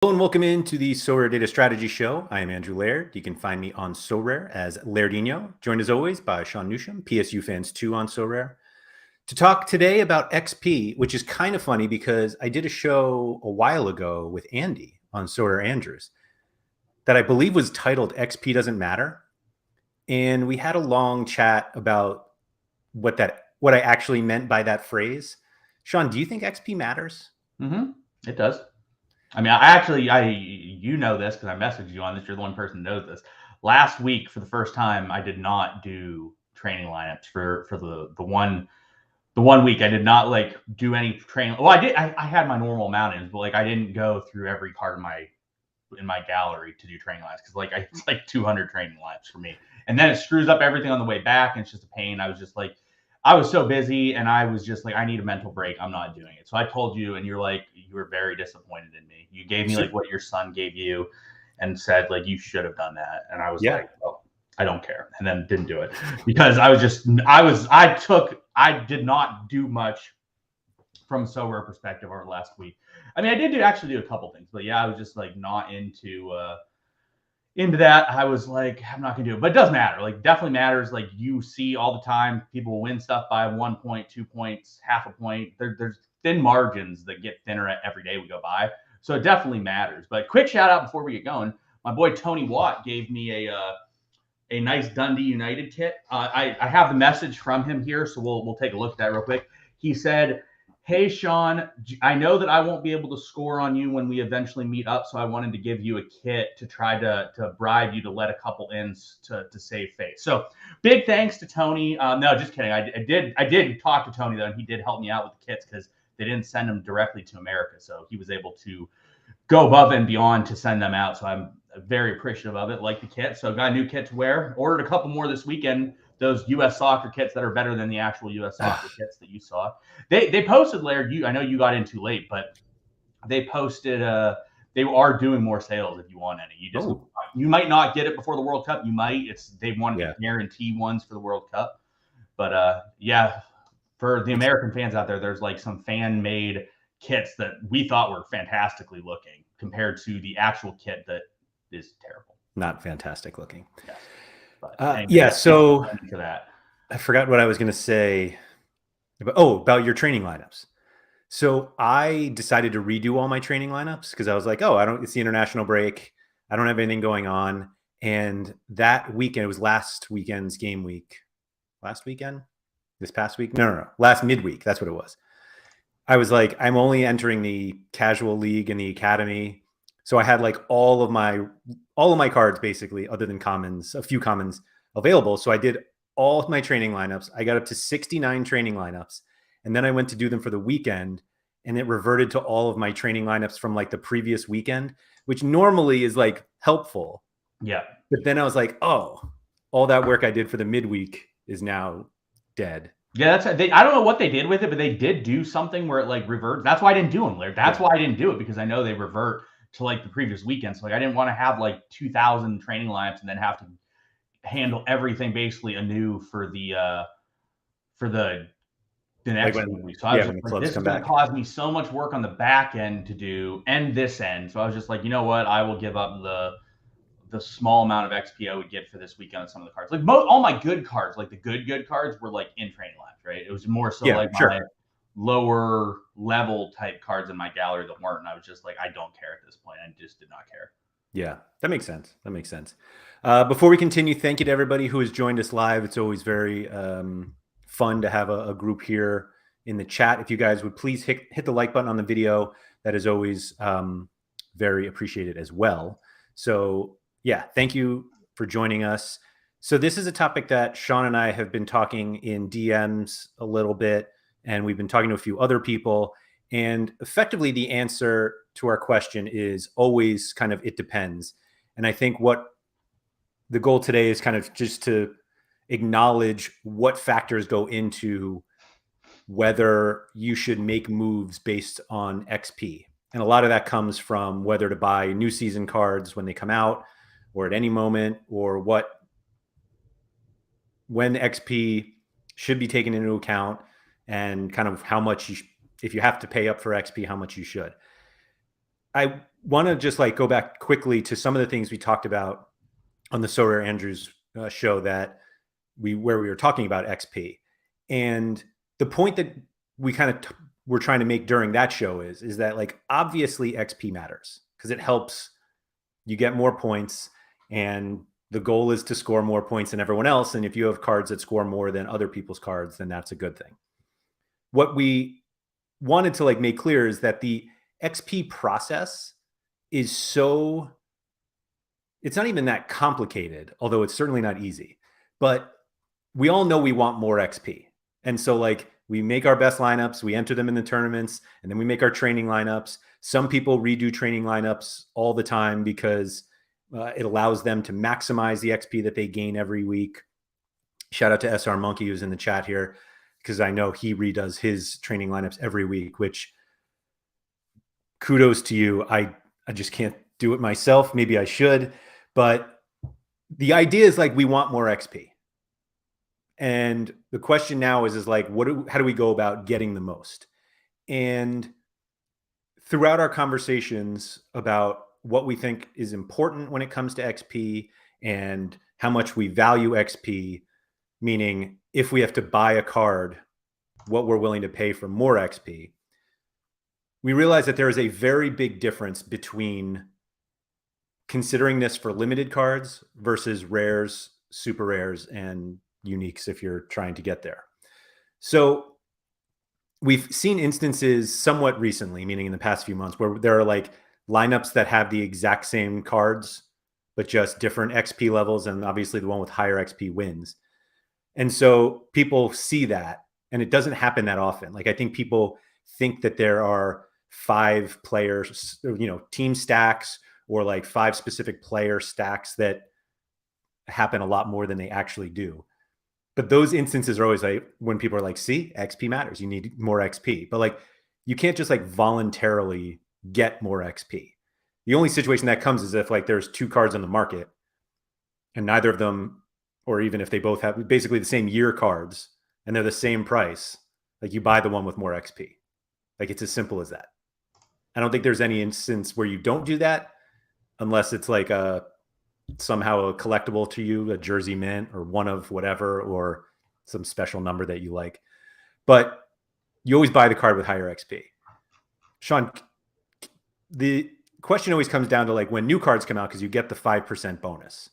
Hello and welcome into the SorareData Strategy Show. I am Andrew Laird. You can find me on Sorare as Lairdinho, joined as always by Sean Newsham, PSU fans 2 on Sorare, to talk today about XP, which is kind of funny because I did a show a while ago with Andy on Sorare Andrews that I believe was titled XP Doesn't Matter. And we had a long chat about what I actually meant by that phrase. Sean, do you think XP matters? It does. I mean, you know this because I messaged you on this. You're the one person who knows this. Last week, for the first time, I did not do training lineups for the one week. I did not like do any training. Well, I did. I had my normal mountains, but like I didn't go through every card in my gallery to do training lineups because it's like 200 training lineups for me, and then it screws up everything on the way back, and it's just a pain. I was so busy and I was just like, I need a mental break. I'm not doing it. So I told you, and you were very disappointed in me. You gave me like what your son gave you and said like, you should have done that. And I was like, oh, I don't care. And then didn't do it because I did not do much from a Sorare perspective over the last week. I mean, I did actually do a couple things, but yeah, I was just like not into that. I was like, I'm not gonna do it, but it does matter. Like, definitely matters. Like, you see all the time, people win stuff by 1 point, 2 points, half a point. There's thin margins that get thinner every day we go by, so it definitely matters. But quick shout out before we get going, my boy Tony Watt gave me a nice Dundee United kit. I have the message from him here, so we'll take a look at that real quick. He said, "Hey, Sean, I know that I won't be able to score on you when we eventually meet up, so I wanted to give you a kit to try to bribe you to let a couple in to save face." So big thanks to Tony. No, just kidding. I did talk to Tony, though, and he did help me out with the kits because they didn't send them directly to America. So he was able to go above and beyond to send them out. So I'm very appreciative of it, like the kit. So got a new kit to wear. Ordered a couple more this weekend. Those U.S. soccer kits that are better than the actual U.S. soccer kits that you saw. They posted, Laird. I know you got in too late, but they posted. They are doing more sales if you want any. You might not get it before the World Cup. You might. They wanted to guarantee ones for the World Cup, but yeah, for the American fans out there, there's like some fan made kits that we thought were fantastically looking compared to the actual kit that is terrible. Not fantastic looking. Yes. But anyway, so for that. I forgot what I was going to say about your training lineups. So I decided to redo all my training lineups because I was like, it's the international break. I don't have anything going on. And that weekend, it was last weekend's game week. Last weekend? This past week? No. Last midweek. That's what it was. I was like, I'm only entering the casual league and the academy. So I had like all of my cards basically, other than commons, a few commons available. So I did all of my training lineups. I got up to 69 training lineups. And then I went to do them for the weekend, and it reverted to all of my training lineups from like the previous weekend, which normally is like helpful. Yeah. But then I was like, oh, all that work I did for the midweek is now dead. Yeah, I don't know what they did with it, but they did do something where it like reverts. That's why I didn't do them, Laird. That's why I didn't do it, because I know they revert to like the previous weekend. So like I didn't want to have like 2,000 training lineups and then have to handle everything basically anew for the next week. So I was just like, this is going to cause me so much work on the back end to do and this end. So I was just like, you know what? I will give up the small amount of XP I would get for this weekend on some of the cards. Like all my good cards, like the good cards, were like in training labs, right? It was more so my lower level type cards in my gallery that weren't. And I was just like, I don't care at this point. I just did not care. Yeah, that makes sense. Before we continue, thank you to everybody who has joined us live. It's always very fun to have a group here in the chat. If you guys would please hit the like button on the video, that is always very appreciated as well. So yeah, thank you for joining us. So this is a topic that Sean and I have been talking in DMs a little bit, and we've been talking to a few other people. And effectively, the answer to our question is always kind of, it depends. And I think what the goal today is kind of just to acknowledge what factors go into whether you should make moves based on XP. And a lot of that comes from whether to buy new season cards when they come out, or at any moment, or when XP should be taken into account, and kind of how much if you have to pay up for XP, how much you should. I want to just like go back quickly to some of the things we talked about on the Sorare Andrews show that where we were talking about XP. And the point that we kind of were trying to make during that show is that like obviously XP matters because it helps you get more points, and the goal is to score more points than everyone else. And if you have cards that score more than other people's cards, then that's a good thing. What we wanted to like make clear is that the XP process is so, it's not even that complicated, although it's certainly not easy. But we all know we want more XP. And so like we make our best lineups, we enter them in the tournaments, and then we make our training lineups. Some people redo training lineups all the time because it allows them to maximize the XP that they gain every week. Shout out to SR Monkey who's in the chat here, because I know he redoes his training lineups every week, which kudos to you. I just can't do it myself. Maybe I should, but the idea is like we want more XP. And the question now is like, how do we go about getting the most? And throughout our conversations about what we think is important when it comes to XP and how much we value XP, meaning if we have to buy a card, what we're willing to pay for more XP, we realize that there is a very big difference between considering this for limited cards versus rares, super rares, and uniques if you're trying to get there. So we've seen instances somewhat recently, meaning in the past few months, where there are like lineups that have the exact same cards, but just different XP levels. And obviously the one with higher XP wins. And so people see that, and it doesn't happen that often. Like I think people think that there are 5 players, team stacks or like 5 specific player stacks that happen a lot more than they actually do. But those instances are always like when people are like, see, XP matters. You need more XP. But like, you can't just like voluntarily get more XP. The only situation that comes is if like there's 2 cards on the market and neither of them, or even if they both have basically the same year cards and they're the same price, like you buy the one with more XP. Like it's as simple as that. I don't think there's any instance where you don't do that unless it's like somehow a collectible to you, a jersey mint or one of whatever, or some special number that you like. But you always buy the card with higher XP. Sean, the question always comes down to like when new cards come out, because you get the 5% bonus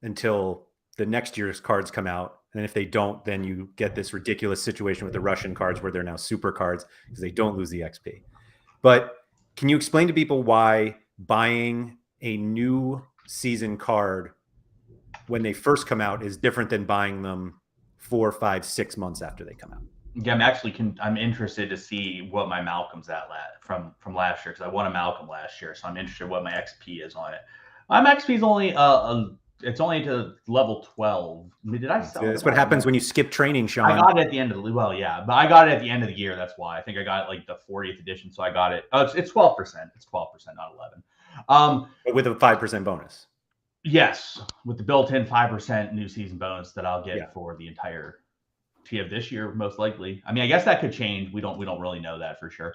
until the next year's cards come out. And if they don't, then you get this ridiculous situation with the Russian cards where they're now super cards because they don't lose the XP. But can you explain to people why buying a new season card when they first come out is different than buying them 4, 5, 6 months after they come out? Yeah, I'm interested to see what my Malcolm's at from last year, because I won a Malcolm last year, so I'm interested what my XP is on it. My XP is only it's only to level 12. I mean, did I sell? That's what happens when you skip training, Sean. I got it at the end of but I got it at the end of the year. That's why I think I got it like the 40th edition. So I got it. Oh, it's 12%. It's 12%, not 11. But with a 5% bonus. Yes, with the built-in 5% new season bonus that I'll get for the entire of this year, most likely. I mean, I guess that could change. We don't really know that for sure.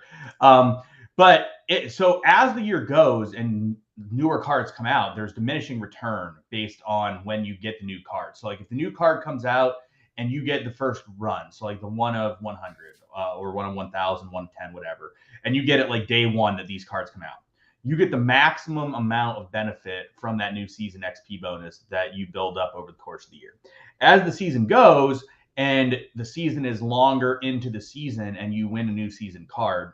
But so as the year goes and newer cards come out, there's diminishing return based on when you get the new card. So like if the new card comes out and you get the first run, so like the 1 of 100 or 1 of 1,000, 110, whatever, and you get it like day 1 that these cards come out, you get the maximum amount of benefit from that new season XP bonus that you build up over the course of the year. As the season goes, and the season is longer into the season and you win a new season card,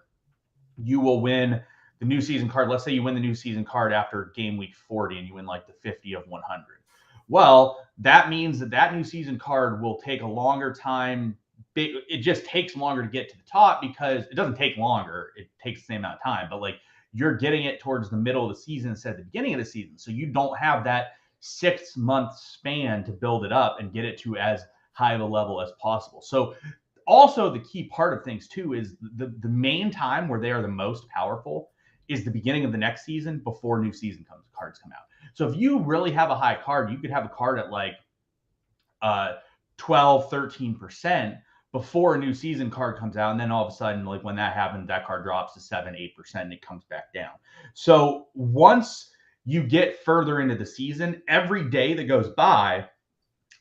you will win the new season card. Let's say you win the new season card after game week 40 and you win like the 50 of 100. Well, that means that new season card will take a longer time. It just takes longer to get to the top because it doesn't take longer. It takes the same amount of time, but like you're getting it towards the middle of the season instead of the beginning of the season. So you don't have that 6-month span to build it up and get it to as high of a level as possible. So also the key part of things too is the main time where they are the most powerful is the beginning of the next season before new season cards come out. So if you really have a high card, you could have a card at like 12, 13%, before a new season card comes out. And then all of a sudden, like when that happens, that card drops to 7-8% and it comes back down. So once you get further into the season, every day that goes by,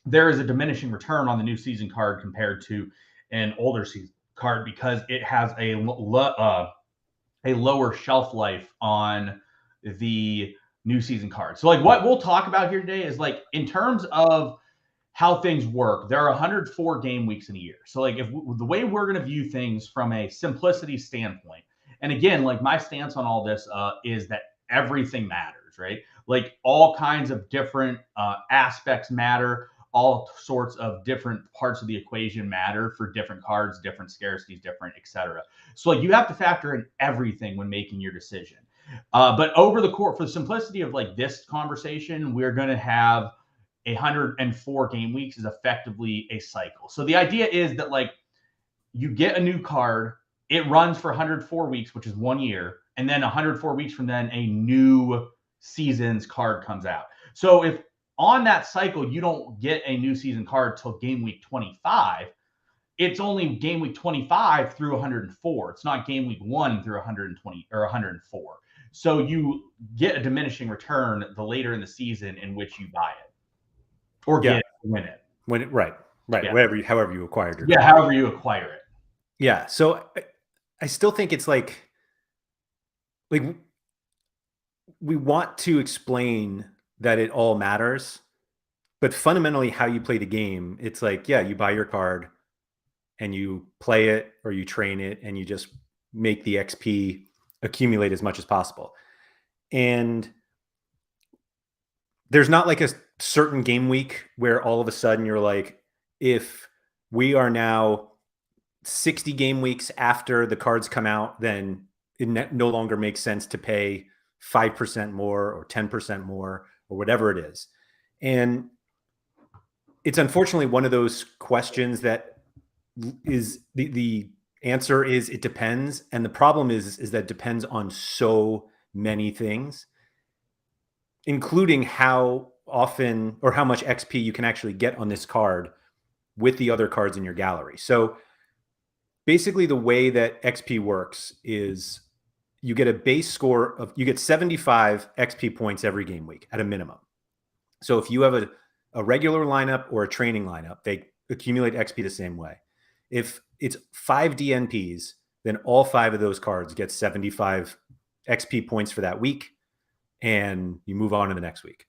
there is a diminishing return on the new season card compared to an older season card because it has a lower shelf life on the new season card. So like what we'll talk about here today is like in terms of how things work, there are 104 game weeks in a year. So like if the way we're going to view things from a simplicity standpoint, and again, like my stance on all this is that everything matters, right? Like all kinds of different aspects matter. All sorts of different parts of the equation matter for different cards, different scarcities, different, etc. So like you have to factor in everything when making your decision. But over the course, for the simplicity of like this conversation, we're going to have 104 game weeks is effectively a cycle. So the idea is that like you get a new card, it runs for 104 weeks, which is 1 year, and then 104 weeks from then a new season's card comes out. So if on that cycle you don't get a new season card till game week 25, it's only game week 25 through 104. It's not game week 1 through 120 or 104. So you get a diminishing return the later in the season in which you buy it or get it, win it. Right. Yeah. However you acquired your card. However you acquire it. Yeah. So I still think it's like we want to explain that it all matters, but fundamentally how you play the game, it's like, yeah, you buy your card and you play it or you train it and you just make the XP accumulate as much as possible. And there's not like a certain game week where all of a sudden you're like, if we are now 60 game weeks after the cards come out, then it no longer makes sense to pay 5% more or 10% more or whatever it is. And it's unfortunately one of those questions that is the answer is it depends. And the problem is that it depends on so many things, including how often or how much XP you can actually get on this card with the other cards in your gallery. So basically the way that XP works is you get a base score of, you get 75 XP points every game week at a minimum. So if you have a regular lineup or a training lineup, they accumulate XP the same way. If it's 5 DNPs, then all 5 of those cards get 75 XP points for that week, and you move on to the next week.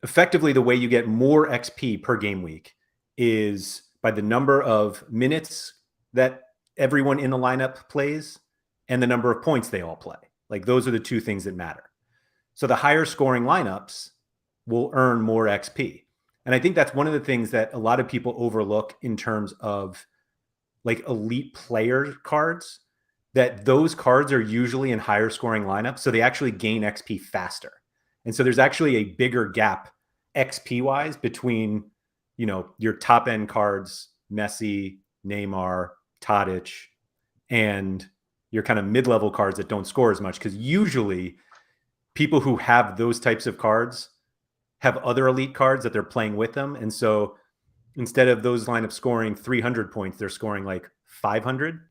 Effectively, the way you get more XP per game week is by the number of minutes that everyone in the lineup plays and the number of points they all play. Like those are the two things that matter. So the higher scoring lineups will earn more XP. And I think that's one of the things that a lot of people overlook in terms of like elite player cards, that those cards are usually in higher scoring lineups. So they actually gain XP faster. And so there's actually a bigger gap XP wise between, you know, your top end cards, Messi, Neymar, Tadic, and your kind of mid-level cards that don't score as much. Because usually people who have those types of cards have other elite cards that they're playing with them. And so instead of those lineups scoring 300 points, they're scoring like 500.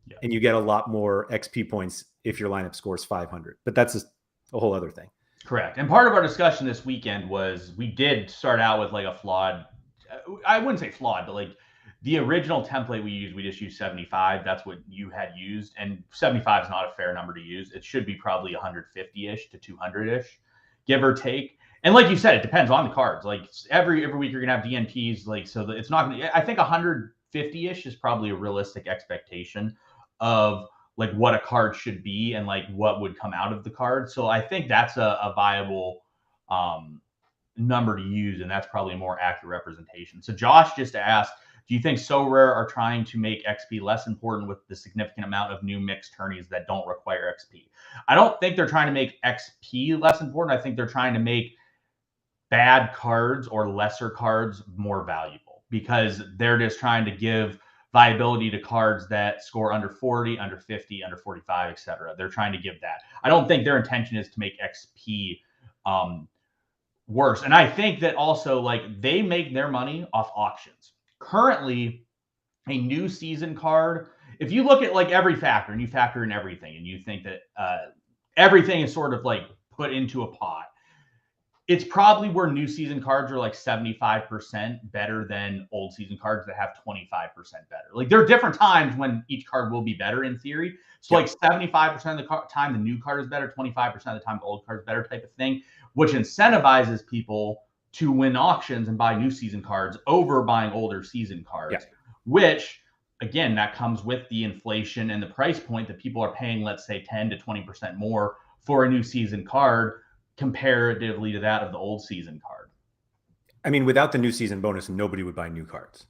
Yeah. And you get a lot more XP points if your lineup scores 500. But that's a whole other thing. Correct. And part of our discussion this weekend was we did start out with like a flawed, I wouldn't say flawed, but like the original template we just used 75. That's what you had used. And 75 is not a fair number to use. It should be probably 150-ish to 200-ish, give or take. And like you said, it depends on the cards. Like every week you're going to have DNPs. Like, so it's not going to, I think 150-ish is probably a realistic expectation of like what a card should be and like what would come out of the card. So I think that's a viable number to use. And that's probably a more accurate representation. So Josh just asked, do you think Sorare are trying to make XP less important with the significant amount of new mixed tourneys that don't require XP? I don't think they're trying to make XP less important. I think they're trying to make bad cards or lesser cards more valuable because they're just trying to give viability to cards that score under 40, under 50, under 45, etc. They're trying to give that. I don't think their intention is to make XP worse. And I think that also like they make their money off auctions. Currently, a new season card, if you look at like every factor and you factor in everything and you think that everything is sort of like put into a pot, it's probably where new season cards are like 75% better than old season cards that have 25% better. Like there are different times when each card will be better in theory. So like 75% of the time the new card is better, 25% of the time the old card is better type of thing, which incentivizes people to win auctions and buy new season cards over buying older season cards, which again, that comes with the inflation and the price point that people are paying, let's say 10 to 20% more for a new season card comparatively to that of the old season card. I mean, without the new season bonus, nobody would buy new cards.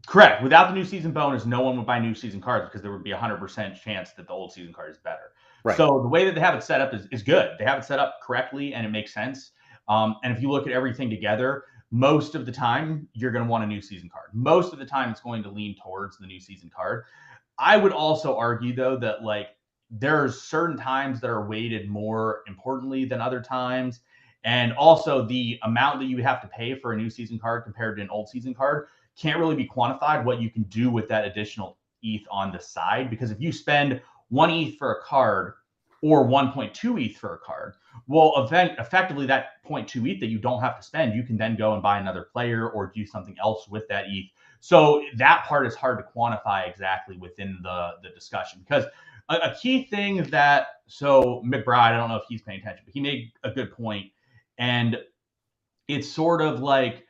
Correct. Without the new season bonus, no one would buy new season cards because there would be 100% chance that the old season card is better. Right. So the way that they have it set up is good. They have it set up correctly and it makes sense. And if you look at everything together, most of the time you're going to want a new season card. Most of the time it's going to lean towards the new season card. I would also argue though that like there's certain times that are weighted more importantly than other times. And also the amount that you have to pay for a new season card compared to an old season card can't really be quantified what you can do with that additional ETH on the side. Because if you spend 1 ETH for a card or 1.2 ETH for a card, well, effectively that 0.2 ETH that you don't have to spend, you can then go and buy another player or do something else with that ETH. So that part is hard to quantify exactly within the discussion, because a key thing that, so McBride, I don't know if he's paying attention, but he made a good point. And it's sort of like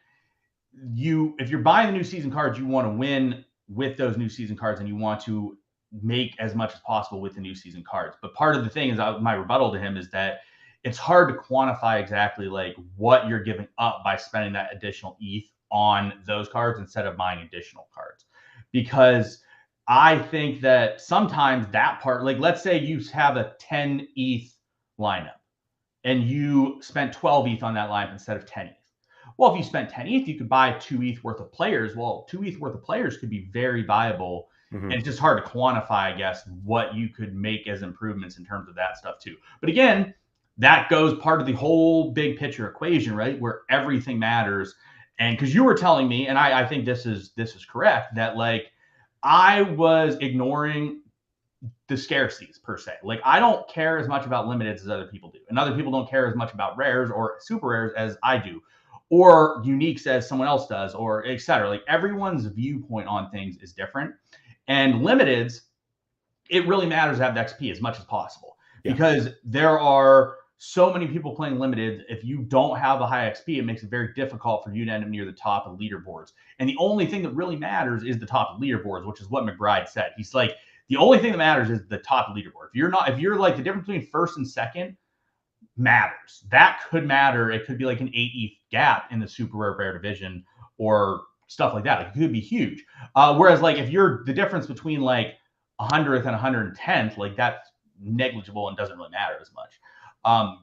if you're buying the new season cards, you want to win with those new season cards and you want to make as much as possible with the new season cards. But part of the thing is my rebuttal to him is that it's hard to quantify exactly like what you're giving up by spending that additional ETH on those cards instead of buying additional cards. Because I think that sometimes that part, like let's say you have a 10 ETH lineup and you spent 12 ETH on that lineup instead of 10 ETH. Well, if you spent 10 ETH, you could buy 2 ETH worth of players. Well, 2 ETH worth of players could be very viable. And it's just hard to quantify, I guess, what you could make as improvements in terms of that stuff too. But again, that goes part of the whole big picture equation, right? Where everything matters. And because you were telling me, and I think this is correct, that like I was ignoring the scarcities per se. Like I don't care as much about limiteds as other people do. And other people don't care as much about rares or super rares as I do, or uniques as someone else does, or et cetera. Like everyone's viewpoint on things is different. And limiteds, it really matters to have the XP as much as possible, because there are so many people playing limited. If you don't have a high XP, it makes it very difficult for you to end up near the top of leaderboards. And the only thing that really matters is the top of leaderboards, which is what McBride said. He's like, the only thing that matters is the top of leaderboard. If you're like the difference between first and second matters. That could matter. It could be like an 8 ETH gap in the super rare division or stuff like that. Like it could be huge. Whereas like if you're the difference between like 100th and 110th, like that's negligible and doesn't really matter as much.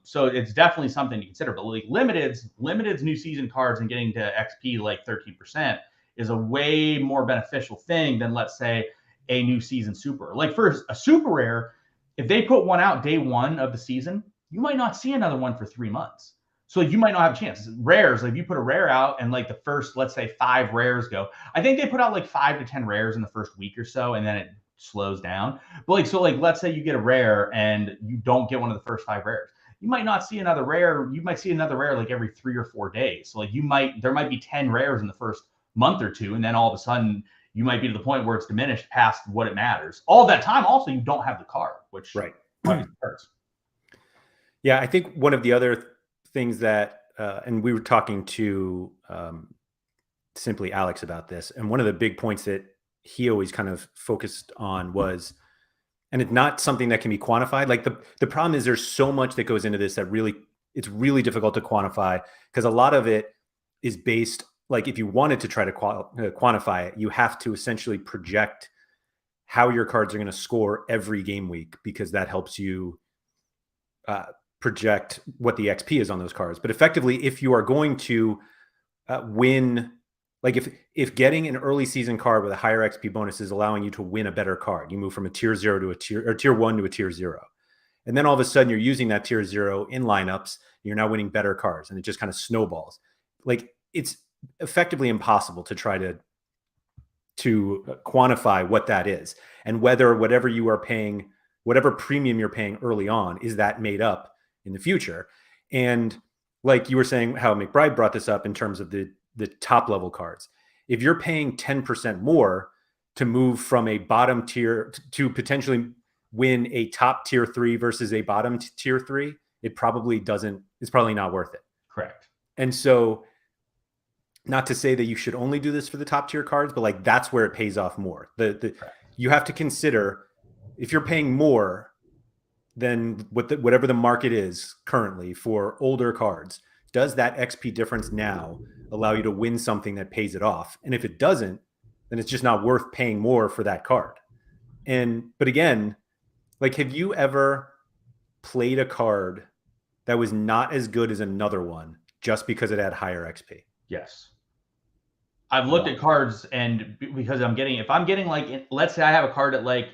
So it's definitely something to consider. But like limited's new season cards and getting to XP like 13% is a way more beneficial thing than, let's say, a new season super. Like for a super rare, if they put one out day one of the season, you might not see another one for 3 months. So you might not have a chance. Rares, like if you put a rare out and like the first, let's say 5 rares go, I think they put out like 5 to 10 rares in the first week or so, and then it slows down. But like, so like, let's say you get a rare and you don't get one of the first 5 rares. You might not see another rare. You might see another rare like every 3 or 4 days. So like there might be 10 rares in the first month or two. And then all of a sudden you might be to the point where it's diminished past what it matters. All that time also, you don't have the card, which hurts. Yeah, I think one of the other things that, and we were talking to Simply Alex about this, and one of the big points that he always kind of focused on was, and it's not something that can be quantified. Like the problem is there's so much that goes into this that it's really difficult to quantify, because a lot of it is based, like if you wanted to try to quantify it, you have to essentially project how your cards are going to score every game week, because that helps you project what the XP is on those cards. But effectively, if you are going to win, like if getting an early season card with a higher XP bonus is allowing you to win a better card, you move from a tier 0 to a tier 1 to a tier 0. And then all of a sudden you're using that tier 0 in lineups, you're now winning better cards, and it just kind of snowballs. Like it's effectively impossible to try to quantify what that is, and whether whatever you are paying, whatever premium you're paying early on, is that made up in the future. And like you were saying, how McBride brought this up in terms of the top level cards. If you're paying 10% more to move from a bottom tier to potentially win a top tier 3 versus a bottom tier 3, it probably doesn't, it's probably not worth it. Correct. And so, not to say that you should only do this for the top tier cards, but like that's where it pays off more. You have to consider, if you're paying more than whatever the market is currently for older cards, does that XP difference now allow you to win something that pays it off? And if it doesn't, then it's just not worth paying more for that card. But again, like, have you ever played a card that was not as good as another one just because it had higher XP? Yes. I've looked at cards, and because if I'm getting like, let's say I have a card at like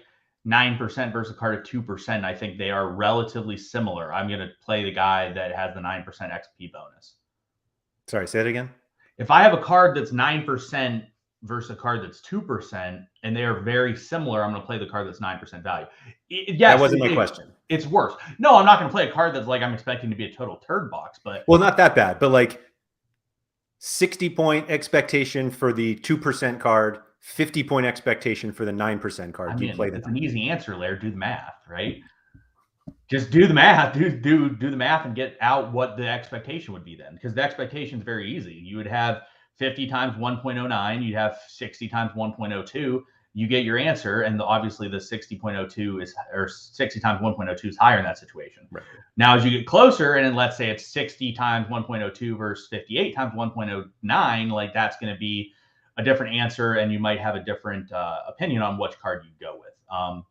9% versus a card at 2%, I think they are relatively similar. I'm going to play the guy that has the 9% XP bonus. Sorry, say it again. If I have a card that's 9% versus a card that's 2%, and they are very similar, I'm going to play the card that's 9% value. Yes, that wasn't my question. It's worse. No, I'm not going to play a card that's like I'm expecting to be a total turd box. But well, not that bad, but like 60-point expectation for the 2% card, 50-point expectation for the 9% card. Do you play that? It's an easy answer, Laird. Do the math, right? Just do the math. Do the math and get out what the expectation would be then, because the expectation is very easy. You would have 50 times 1.09. You'd have 60 times 1.02. You get your answer, and obviously the 60.02 is, or 60 times 1.02 is higher in that situation. Right. Now, as you get closer, and then let's say it's 60 times 1.02 versus 58 times 1.09, like that's going to be a different answer, and you might have a different opinion on which card you go with.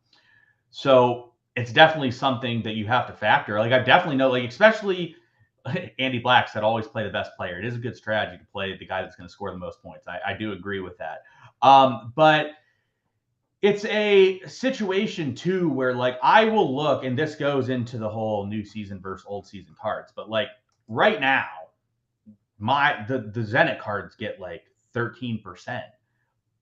So it's definitely something that you have to factor. Like, I definitely know, like, especially Andy Black said, always play the best player. It is a good strategy to play the guy that's going to score the most points. I do agree with that. But it's a situation too where, like, I will look, and this goes into the whole new season versus old season cards, but like right now, the Zenit cards get like 13%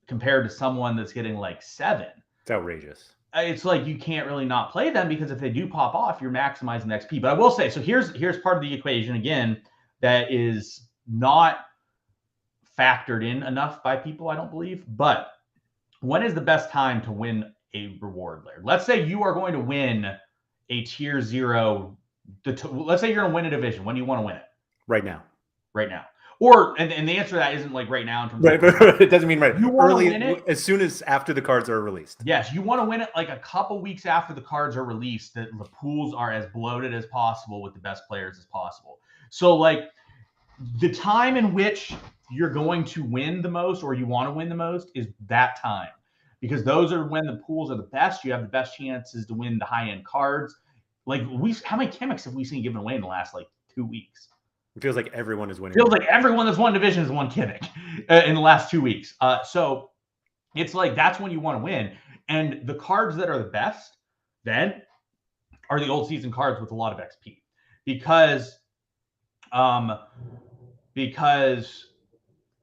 compared to someone that's getting like 7. It's outrageous. It's like you can't really not play them, because if they do pop off, you're maximizing XP. But I will say, so here's part of the equation again that is not factored in enough by people, I don't believe. But when is the best time to win a reward, Laird? Let's say you are going to win a tier 0. Let's say you're going to win a division. When do you want to win it? Right now. Right now. Or, and the answer to that isn't like right now in terms of it doesn't mean right. You want to win it as soon as after the cards are released. Yes, you want to win it like a couple weeks after the cards are released, that the pools are as bloated as possible with the best players as possible. So like the time in which you're going to win the most, or you want to win the most, is that time, because those are when the pools are the best. You have the best chances to win the high-end cards. Like, how many Chemics have we seen given away in the last like 2 weeks? It feels like everyone is winning. Feels like everyone that's won division has won Kimmick in the last 2 weeks. So it's like that's when you want to win. And the cards that are the best then are the old season cards with a lot of XP, because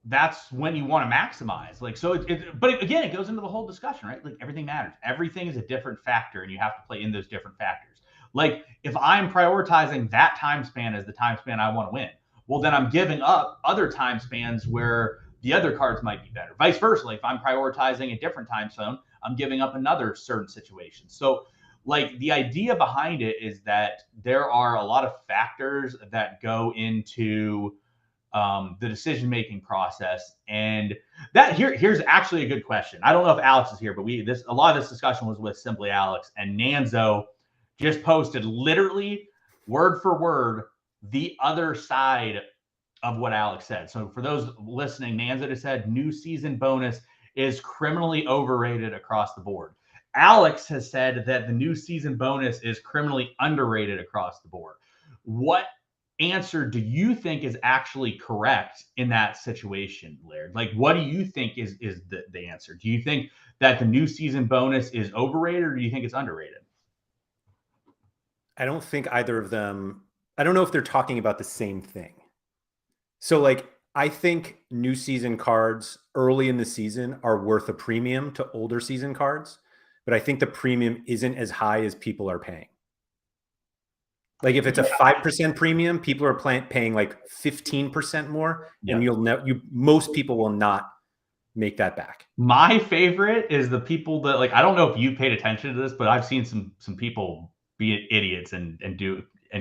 that's when you want to maximize. Like, so but again, it goes into the whole discussion, right? Like, everything matters. Everything is a different factor, and you have to play in those different factors. Like, if I'm prioritizing that time span as the time span I want to win, well, then I'm giving up other time spans where the other cards might be better. Vice versa. Like, if I'm prioritizing a different time zone, I'm giving up another certain situation. So, like, the idea behind it is that there are a lot of factors that go into the decision-making process. And that here's actually a good question. I don't know if Alex is here, but a lot of this discussion was with Simply Alex, and Nanzo just posted literally word for word the other side of what Alex said. So for those listening, Nanzo just said new season bonus is criminally overrated across the board. Alex has said that the new season bonus is criminally underrated across the board. What answer do you think is actually correct in that situation, Laird? Like, what do you think is the answer? Do you think that the new season bonus is overrated, or do you think it's underrated? I don't think either of them, I don't know if they're talking about the same thing. So like, I think new season cards early in the season are worth a premium to older season cards, but I think the premium isn't as high as people are paying. Like if it's a 5% premium, people are paying like 15% more, Yeah. and most people will not make that back. My favorite is the people that, like, I don't know if you paid attention to this, but I've seen some people be idiots and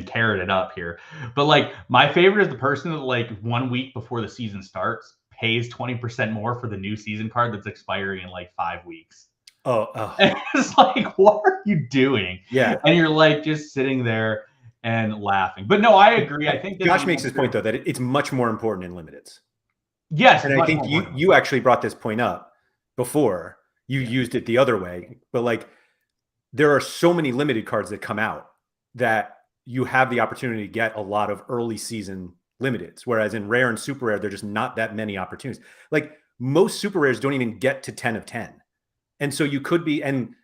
carrot it up here. But like my favorite is the person that, like, 1 week before the season starts pays 20% more for the new season card that's expiring in like 5 weeks. Oh. And it's like, what are you doing? Yeah. And you're like just sitting there and laughing. But no, I agree. I think that Josh makes this point though, that it's much more important in limiteds. yes, And I think you actually brought this point up before. You used it the other way, but like there are so many limited cards that come out that you have the opportunity to get a lot of early season limiteds. Whereas in rare and super rare, there's just not that many opportunities. Like most super rares don't even get to 10 of 10. And so you could be, and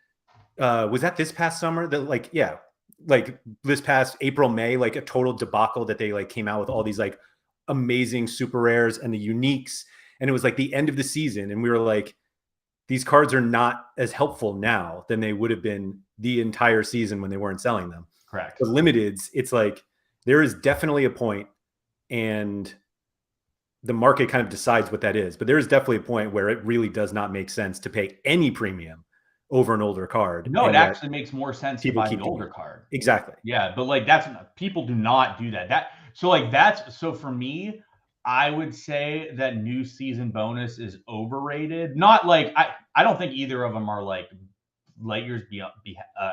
was that this past summer that like, yeah, like this past April, May, like a total debacle that they like came out with all these like amazing super rares and the uniques. And it was like the end of the season. And we were like, these cards are not as helpful now than they would have been the entire season when they weren't selling them. Correct. The limiteds, it's like there is definitely a point, and the market kind of decides what that is. But there is definitely a point where it really does not make sense to pay any premium over an older card. No, it actually makes more sense to buy the older card. Exactly. Yeah, but like people do not do that. So for me, I would say that new season bonus is overrated. Not like I don't think either of them are like light years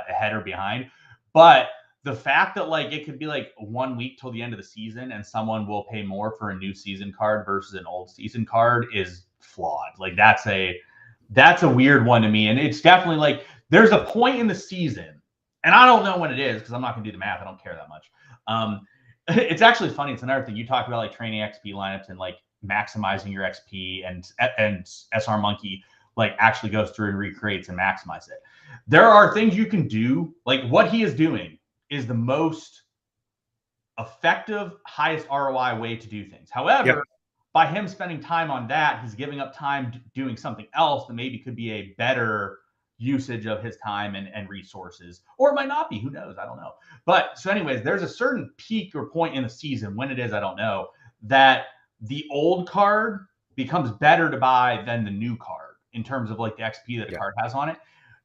ahead or behind, but the fact that like it could be like 1 week till the end of the season and someone will pay more for a new season card versus an old season card is flawed. Like that's a weird one to me. And it's definitely like there's a point in the season, and I don't know when it is because I'm not going to do the math. I don't care that much. It's actually funny. It's another thing you talk about, like training XP lineups and like maximizing your XP, and SR Monkey like actually goes through and recreates and maximize it. There are things you can do. Like what he is doing is the most effective, highest ROI way to do things. However, by him spending time on that, he's giving up time doing something else that maybe could be a better usage of his time and resources, or it might not be. Who knows? I don't know. But so anyways, there's a certain peak or point in the season, when it is, I don't know, that the old card becomes better to buy than the new card in terms of like the XP that the card has on it.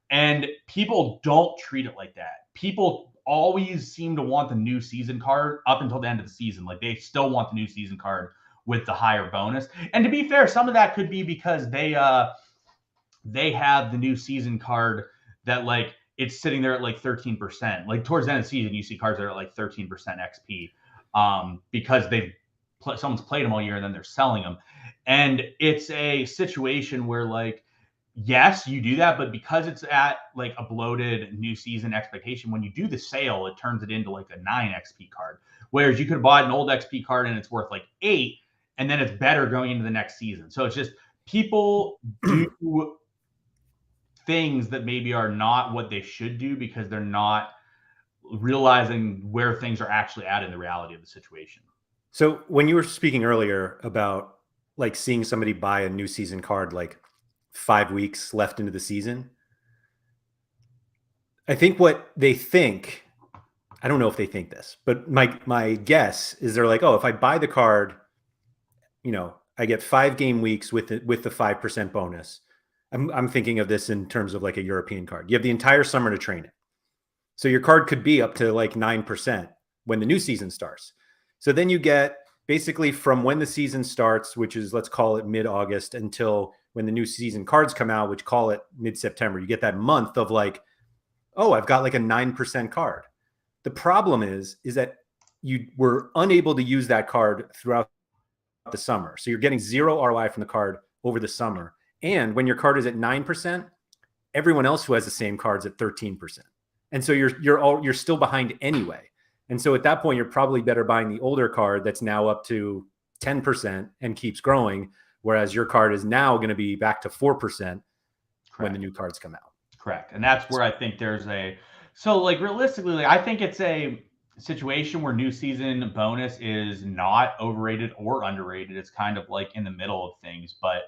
And people don't treat it like that. People always seem to want the new season card up until the end of the season. Like they still want the new season card with the higher bonus. And to be fair, some of that could be because they have the new season card that like it's sitting there at like 13%. Like towards the end of the season, you see cards that are at like 13% XP because someone's played them all year and then they're selling them. And it's a situation where like, yes, you do that, but because it's at like a bloated new season expectation, when you do the sale, it turns it into like a 9 XP card. Whereas you could have bought an old XP card and it's worth like 8, and then it's better going into the next season. So it's just people do things that maybe are not what they should do because they're not realizing where things are actually at in the reality of the situation. So when you were speaking earlier about like seeing somebody buy a new season card like 5 weeks left into the season, I think what they think, I don't know if they think this, but my guess is they're like, oh, if I buy the card, you know, I get 5 game weeks with the 5% bonus. I'm thinking of this in terms of like a European card. You have the entire summer to train it. So your card could be up to like 9% when the new season starts. So then you get basically from when the season starts, which is, let's call it mid-August, until when the new season cards come out, which call it mid-September, you get that month of like, oh, I've got like a 9% card. The problem is that you were unable to use that card throughout the summer. So you're getting 0 ROI from the card over the summer. And when your card is at 9%, everyone else who has the same cards at 13%. And so you're still behind anyway. And so at that point, you're probably better buying the older card that's now up to 10% and keeps growing, whereas your card is now going to be back to 4% when the new cards come out. Correct. And that's where I think so like realistically, like, I think situation where new season bonus is not overrated or underrated. It's kind of like in the middle of things. But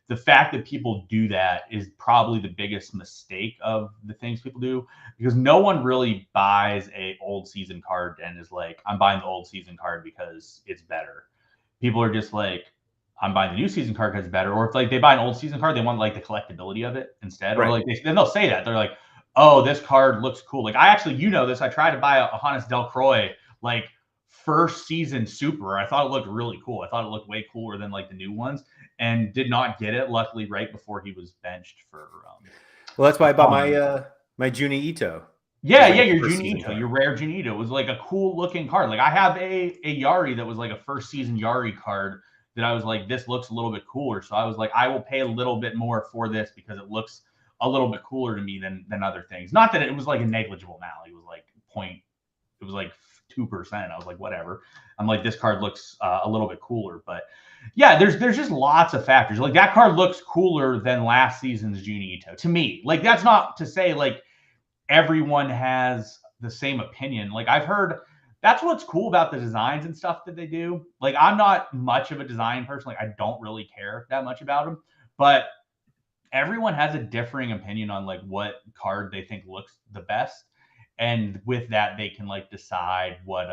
the fact that people do that is probably the biggest mistake of the things people do, because no one really buys a old season card and is like, I'm buying the old season card because it's better. People are just like, I'm buying the new season card because it's better. Or if like they buy an old season card, they want like the collectability of it instead. Right. Or like then they'll say that. They're like, oh, this card looks cool. Like I actually, this, I tried to buy a Hannes Delcroix like first season super. I thought it looked really cool. I thought it looked way cooler than like the new ones, and did not get it. Luckily, right before he was benched for. Well, that's why I bought my Juni Ito. Yeah, your Junito, your rare Junito was like a cool looking card. Like I have a Yari that was like a first season Yari card that I was like, this looks a little bit cooler. So I was like, I will pay a little bit more for this because it looks a little bit cooler to me than other things. Not that it was like a negligible amount. It was like it was like 2%. I was like, whatever. I'm like, this card looks a little bit cooler. But yeah, there's just lots of factors. Like that card looks cooler than last season's Junito to me. Like that's not to say like everyone has the same opinion. Like I've heard that's what's cool about the designs and stuff that they do. Like I'm not much of a design person. Like I don't really care that much about them, but everyone has a differing opinion on like what card they think looks the best. And with that, they can like decide what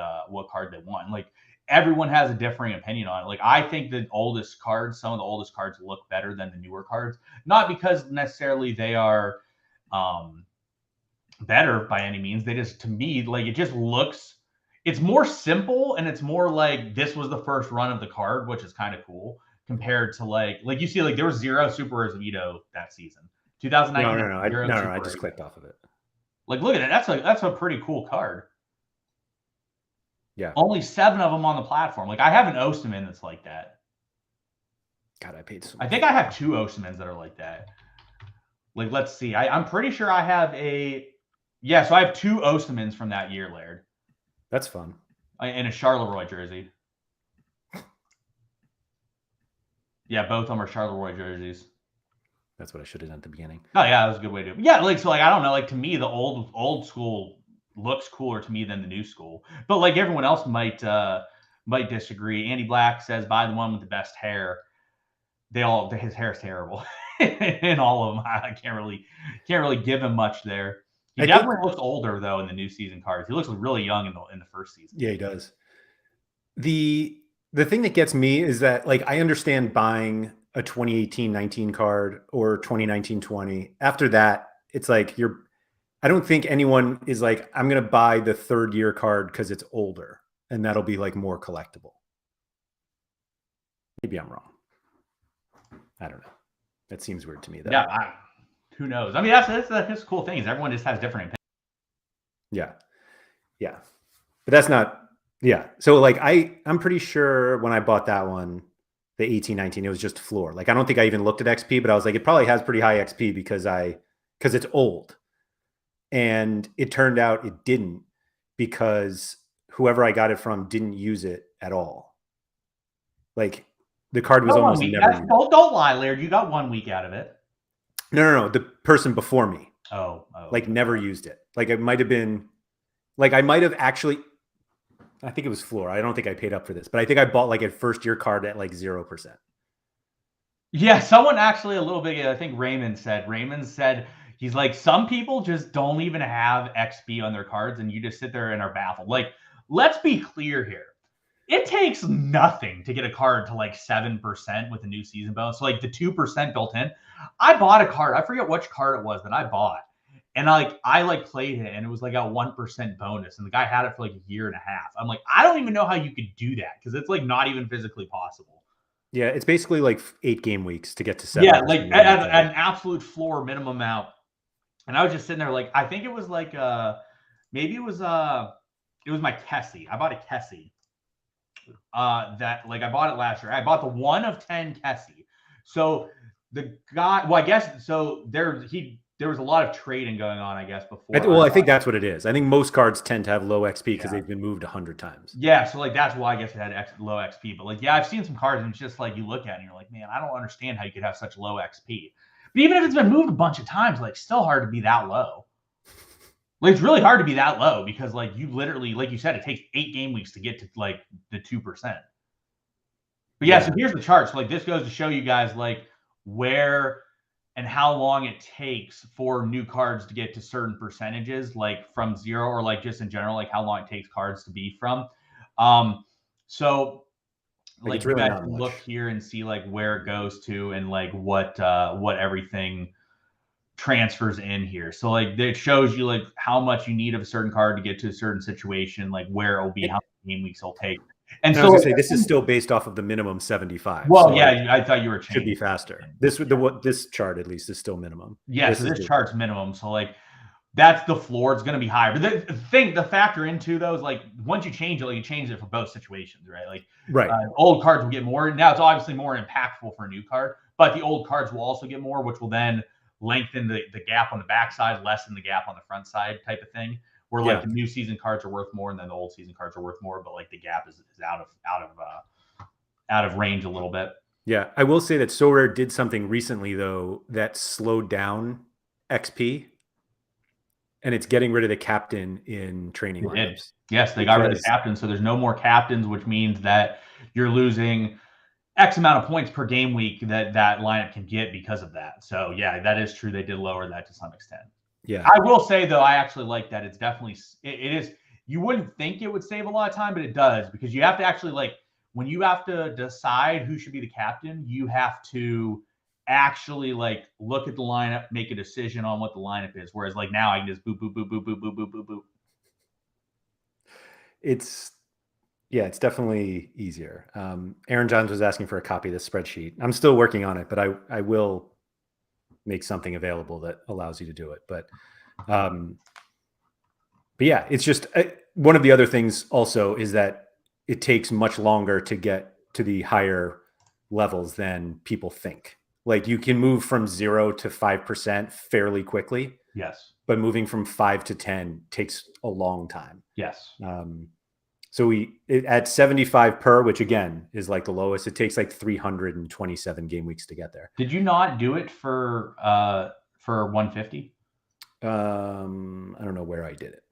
card they want. Like everyone has a differing opinion on it. Like I think the oldest cards, some of the oldest cards look better than the newer cards, not because necessarily they are better by any means. They just, to me, like it just looks, it's more simple and it's more like this was the first run of the card, which is kind of cool compared to like you see like there was 0 Super Rares of Ito that season. 2019. No, I just clicked off of it. Like look at it. That's a pretty cool card. Yeah. Only 7 of them on the platform. Like I have an Osamin that's like that. God, I paid so much. I think I have 2 Osamins that are like that. Like let's see. I'm pretty sure I have so I have 2 Osamins from that year, Laird. That's fun. In a Charleroi jersey. Yeah, both of them are Charleroi jerseys. That's what I should have done at the beginning. Oh yeah, that was a good way to do it. Yeah, like so like I don't know, like to me the old school looks cooler to me than the new school. But like everyone else might disagree. Andy Black says buy the one with the best hair. His hair is terrible. In all of them. I can't really give him much there. He definitely looks older though in the new season cards. He looks really young in the first season. Yeah, he does. The thing that gets me is that like I understand buying a 2018-19 card or 2019-20. After that, it's like I don't think anyone is like, I'm gonna buy the 3rd year card because it's older and that'll be like more collectible. Maybe I'm wrong. I don't know. That seems weird to me though. Yeah, who knows? I mean, that's the cool thing is everyone just has different opinions. Yeah. But that's not, yeah. So like I'm pretty sure when I bought that one, the 18-19, it was just floor. Like I don't think I even looked at XP, but I was like, it probably has pretty high XP because it's old. And it turned out it didn't, because whoever I got it from didn't use it at all. Like the card was almost never used. Don't lie, Laird. You got 1 week out of it. No. The person before me. Oh. Like never used it. Like it might have been, like I might have actually, I think it was floor. I don't think I paid up for this, but I think I bought like a 1st year card at like 0%. Yeah, someone actually a little bit, I think Raymond said, he's like, some people just don't even have XP on their cards and you just sit there and are baffled. Like, let's be clear here. It takes nothing to get a card to like 7% with a new season bonus. So like the 2% built in. I bought a card. I forget which card it was that I bought. And I played it and it was like a 1% bonus. And the guy had it for like a year and a half. I'm like, I don't even know how you could do that because it's like not even physically possible. Yeah, it's basically like 8 game weeks to get to 7. Yeah, like at an absolute floor minimum amount. And I was just sitting there like, I think it was like maybe it was my Kessie. I bought a Kessie. That like I bought it last year. I bought the 1 of 10 Kessie. So the guy, well, I guess so there was a lot of trading going on, I guess, before. I think that's what it is. I think most cards tend to have low XP because they've been moved 100 times. Yeah, so like that's why I guess it had low XP. But like, yeah, I've seen some cards and it's just like you look at it and you're like, man, I don't understand how you could have such low XP. But even if it's been moved a bunch of times, like still hard to be that low. Like, it's really hard to be that low because, like, you literally, like you said, it takes 8 game weeks to get to like the 2%. But yeah, so here's the chart. So like this goes to show you guys like where and how long it takes for new cards to get to certain percentages, like from 0 or like just in general, like how long it takes cards to be from. So Like like it's you really guys not can much. look here and see like where it goes to and like what everything transfers in here. So like it shows you like how much you need of a certain card to get to a certain situation, like where it will be, how many game weeks it'll take. And And I was so, gonna say this is still based off of the minimum 75. well, So like yeah, I thought you were should be changing. faster. This chart at least is still minimum. Yeah, so Is this chart's minimum. So like that's the floor. It's going to be higher. But the factor into those, like once you change it, like you change it for both situations, right? Like right. Old cards will get more. Now it's obviously more impactful for a new card, but the old cards will also get more, which will then lengthen the gap on the backside, lessen the gap on the front side type of thing. Where like the new season cards are worth more, and then the old season cards are worth more, but like the gap is out of range a little bit. Yeah, I will say that Sorare did something recently though that slowed down XP, and it's getting rid of the captain in training lineups. Yes, they got rid of the captain, so there's no more captains, which means that you're losing X amount of points per game week that lineup can get because of that. So yeah, that is true. They did lower that to some extent. Yeah, I will say though, I actually like that. It's definitely it is. You wouldn't think it would save a lot of time, but it does because you have to actually like when you have to decide who should be the captain, you have to actually like look at the lineup, make a decision on what the lineup is. Whereas like now I can just boop boop boop boop boop boop boop boop boop. it's definitely easier. Aaron Johns was asking for a copy of this spreadsheet. I'm still working on it, but I will make something available that allows you to do it. But yeah, it's just one of the other things also is that it takes much longer to get to the higher levels than people think. Like you can move from 0 to 5% fairly quickly. Yes. But moving from 5 to 10 takes a long time. Yes. So at 75 per, which again is like the lowest, it takes like 327 game weeks to get there. Did you not do it for 150? I don't know where I did it.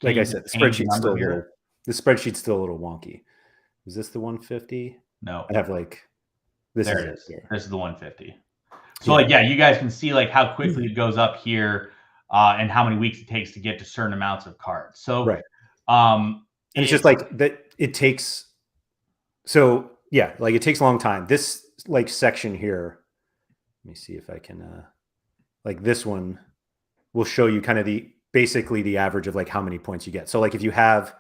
Like I said, the spreadsheet's still a little wonky. Is this the 150? No. I have like this is it. This is the 150. So like yeah, you guys can see like how quickly it goes up here and how many weeks it takes to get to certain amounts of cards. So right. And it's just like that it takes so yeah, like it takes a long time. This like section here, let me see if I can like this one will show you kind of basically the average of like how many points you get. So like if you have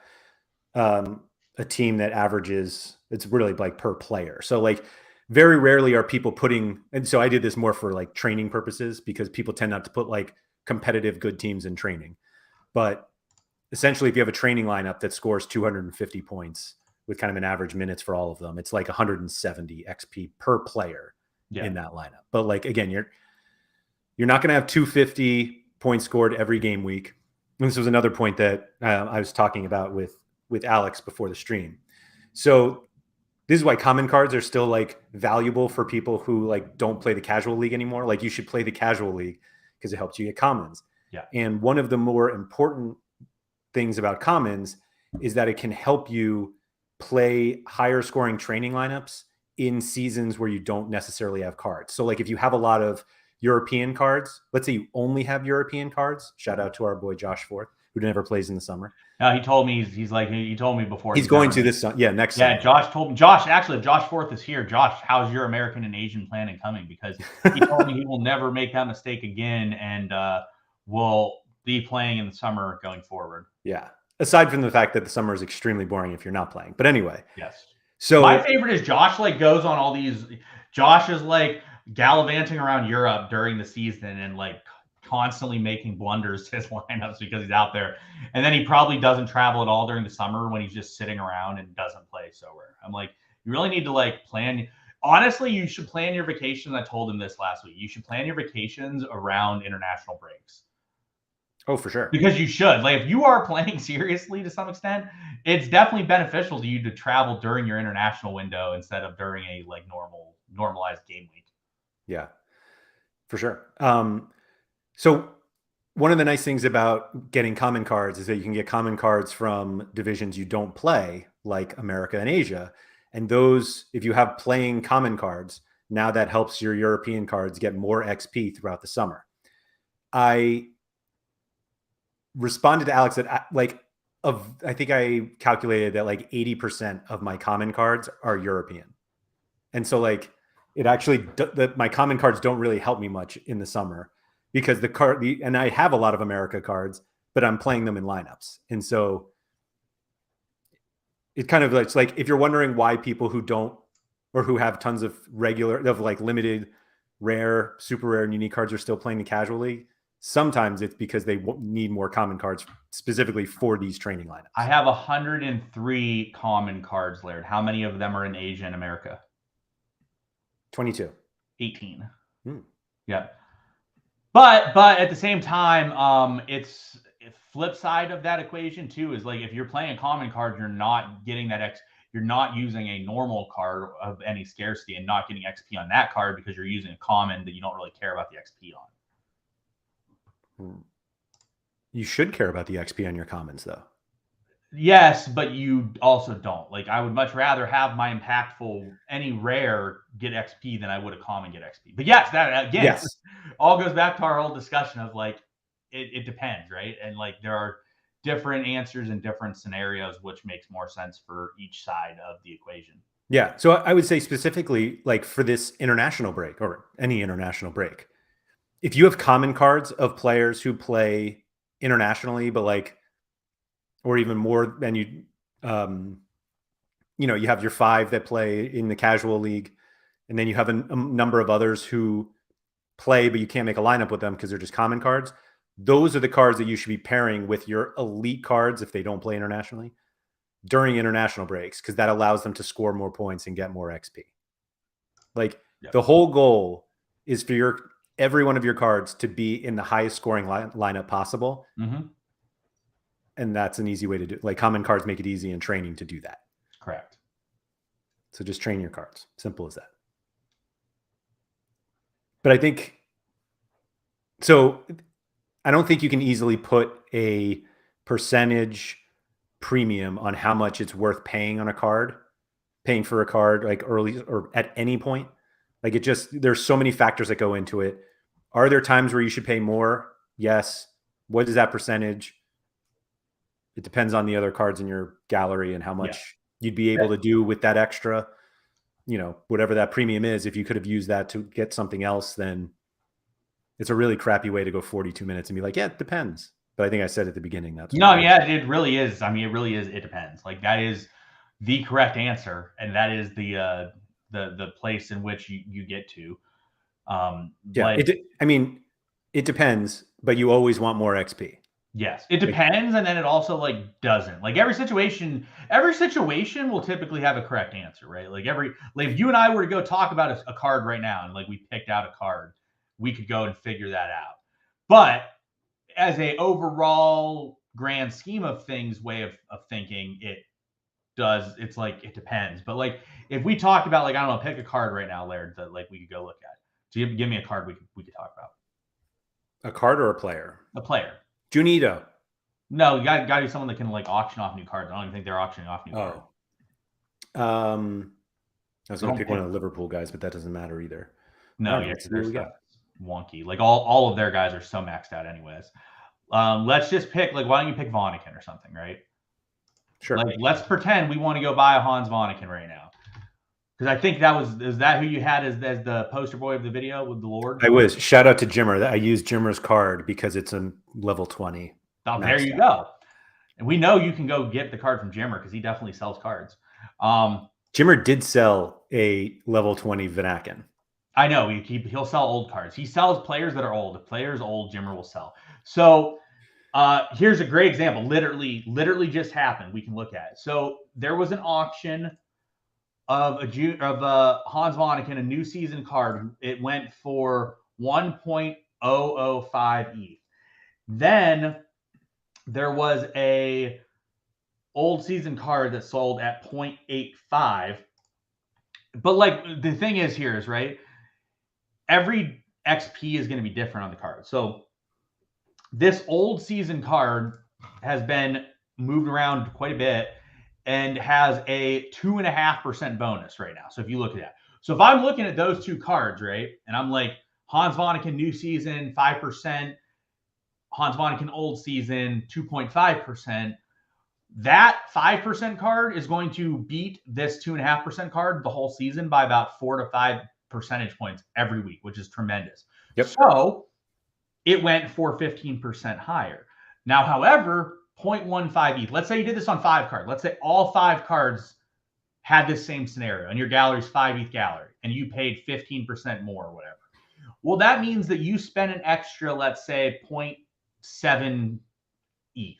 a team that averages, it's really like per player. So like very rarely are people putting, and so I did this more for like training purposes because people tend not to put like competitive good teams in training. But essentially if you have a training lineup that scores 250 points with kind of an average minutes for all of them, it's like 170 XP per player in that lineup. But like, again, you're not going to have 250 points scored every game week. And this was another point that I was talking about with Alex before the stream. So this is why common cards are still like valuable for people who like don't play the casual league anymore. Like you should play the casual league because it helps you get commons. Yeah. And one of the more important things about commons is that it can help you play higher scoring training lineups in seasons where you don't necessarily have cards. So like if you have a lot of European cards, let's say you only have European cards, shout out to our boy Josh Forth, who never plays in the summer. No, he told me he told me before he's going to this next summer. Josh told me actually if Josh Forth is here, Josh, how's your American and Asian planning coming? Because he told me he will never make that mistake again and will be playing in the summer going forward. Yeah. Aside from the fact that the summer is extremely boring if you're not playing. But anyway. Yes. So my favorite is Josh like goes on all these. Josh is like gallivanting around Europe during the season and like constantly making blunders to his lineups because he's out there. And then he probably doesn't travel at all during the summer when he's just sitting around and doesn't play Sorare. I'm like, you really need to like plan. Honestly, you should plan your vacations. I told him this last week. You should plan your vacations around international breaks. Oh, for sure. Because you should. Like if you are playing seriously to some extent, it's definitely beneficial to you to travel during your international window instead of during a like normalized game week. Yeah, for sure. So one of the nice things about getting common cards is that you can get common cards from divisions you don't play, like America and Asia. And those, if you have playing common cards, now that helps your European cards get more XP throughout the summer. I responded to Alex that I think I calculated that like 80% of my common cards are European. And so like it actually my common cards don't really help me much in the summer because and I have a lot of America cards, but I'm playing them in lineups. And so it kind of it's like if you're wondering why people who don't or who have tons of limited rare, super rare, and unique cards are still playing the casual league, sometimes it's because they need more common cards specifically for these training lineups. I have 103 common cards, Laird. How many of them are in Asia and America? 22. 18. Yeah. But at the same time, it's flip side of that equation too is like if you're playing a common card, you're not getting that you're not using a normal card of any scarcity and not getting XP on that card because you're using a common that you don't really care about the XP on. You should care about the XP on your commons though. Yes, but you also don't. Like I would much rather have my impactful any rare get XP than I would a common get XP. But yes, that again, yes, all goes back to our old discussion of like it depends, right? And like there are different answers in different scenarios, which makes more sense for each side of the equation. Yeah. So I would say specifically like for this international break or any international break, if you have common cards of players who play internationally, but like, or even more than you have your 5 that play in the casual league, and then you have a number of others who play, but you can't make a lineup with them because they're just common cards. Those are the cards that you should be pairing with your elite cards if they don't play internationally during international breaks, because that allows them to score more points and get more XP. Like the whole goal is for every one of your cards to be in the highest scoring lineup possible. Mm-hmm. And that's an easy way to do it. Like common cards make it easy in training to do that. Correct. So just train your cards. Simple as that. But I don't think you can easily put a percentage premium on how much it's worth paying for a card like early or at any point. Like there's so many factors that go into it. Are there times where you should pay more? Yes. What is that percentage? It depends on the other cards in your gallery and how much you'd be able to do with that extra, whatever that premium is. If you could have used that to get something else, then it's a really crappy way to go 42 minutes and be like, yeah, it depends. But I think I said at the beginning that. It really is. I mean, it really is. It depends. Like that is the correct answer, and that is the place in which you get to. It depends, but you always want more XP. Yes, it depends, and then it also like doesn't. Like every situation will typically have a correct answer, right? Like if you and I were to go talk about a card right now, and like we picked out a card, we could go and figure that out. But as a overall grand scheme of things, way of thinking, it's like it depends. But like if we talked about like I don't know, pick a card right now, Laird, that like we could go look at. So give me a card we could talk about. A card or a player? A player. Junito. No, you got to be someone that can like auction off new cards. I don't even think they're auctioning off new cards. I was going to pick one of the Liverpool guys, but that doesn't matter either. No, they're wonky. Like all of their guys are so maxed out anyways. Let's just pick like why don't you pick Vonnegut or something, right? Sure. Like let's pretend we want to go buy a Hans Vonnegut right now. Because I think is that who you had as the poster boy of the video with the Lord? I was. Shout out to Jimmer. I used Jimmer's card because it's a level 20. Oh, there you go. And we know you can go get the card from Jimmer because he definitely sells cards. Jimmer did sell a level 20 Vanaken. I know. He'll sell old cards. He sells players that are old. If players old, Jimmer will sell. So here's a great example. Literally just happened. We can look at it. So there was an auction of Hans Vonnegut, a new season card. It went for 1.005 ETH. Then there was a old season card that sold at 0.85. But like the thing is here is right. Every XP is going to be different on the card. So this old season card has been moved around quite a bit and has a 2.5% bonus right now. So if you look at that, so if I'm looking at those two cards, right, and I'm like Hans Vonneken new season 5%, Hans Vonneken old season 2.5%. That 5% card is going to beat this 2.5% card the whole season by about 4 to 5 percentage points every week, which is tremendous. Yep. So it went for 15% higher. Now, however, 0.15 ETH. Let's say you did this on 5 cards. Let's say all 5 cards had this same scenario, and your gallery's 5 ETH gallery, and you paid 15% more or whatever. Well, that means that you spent an extra, let's say, 0.7 ETH.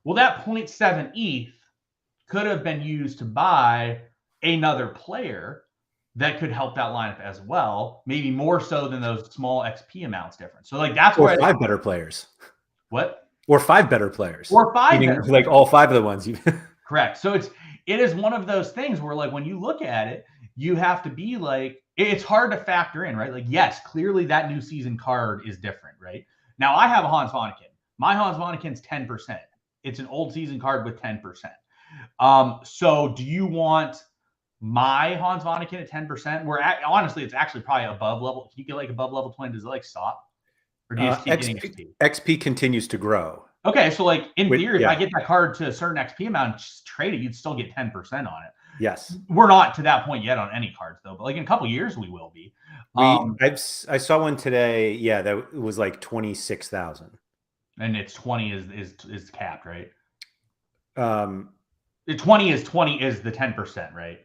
Well, that 0.7 ETH could have been used to buy another player that could help that lineup as well, maybe more so than those small XP amounts difference. So like that's why 5 better players. What? Or 5 better players. Or 5 meaning better like players. all 5 of the ones you Correct. So it is one of those things where like when you look at it, you have to be like, it's hard to factor in, right? Like, yes, clearly that new season card is different, right? Now I have a Hans Vonneken. My Hans Vonneken's 10%. It's an old season card with 10%. So do you want my Hans Vonneken at 10%? Honestly, it's actually probably above level. Can you get like above level 20? Does it like stop? Or do you just keep getting XP? XP continues to grow. Okay, so like in theory, if I get that card to a certain XP amount and just trade it, you'd still get 10% on it. Yes. We're not to that point yet on any cards though, but like in a couple of years we will be. I saw one today, yeah, that was like 26,000. And it's 20 is capped, right? 20 is the 10%, right?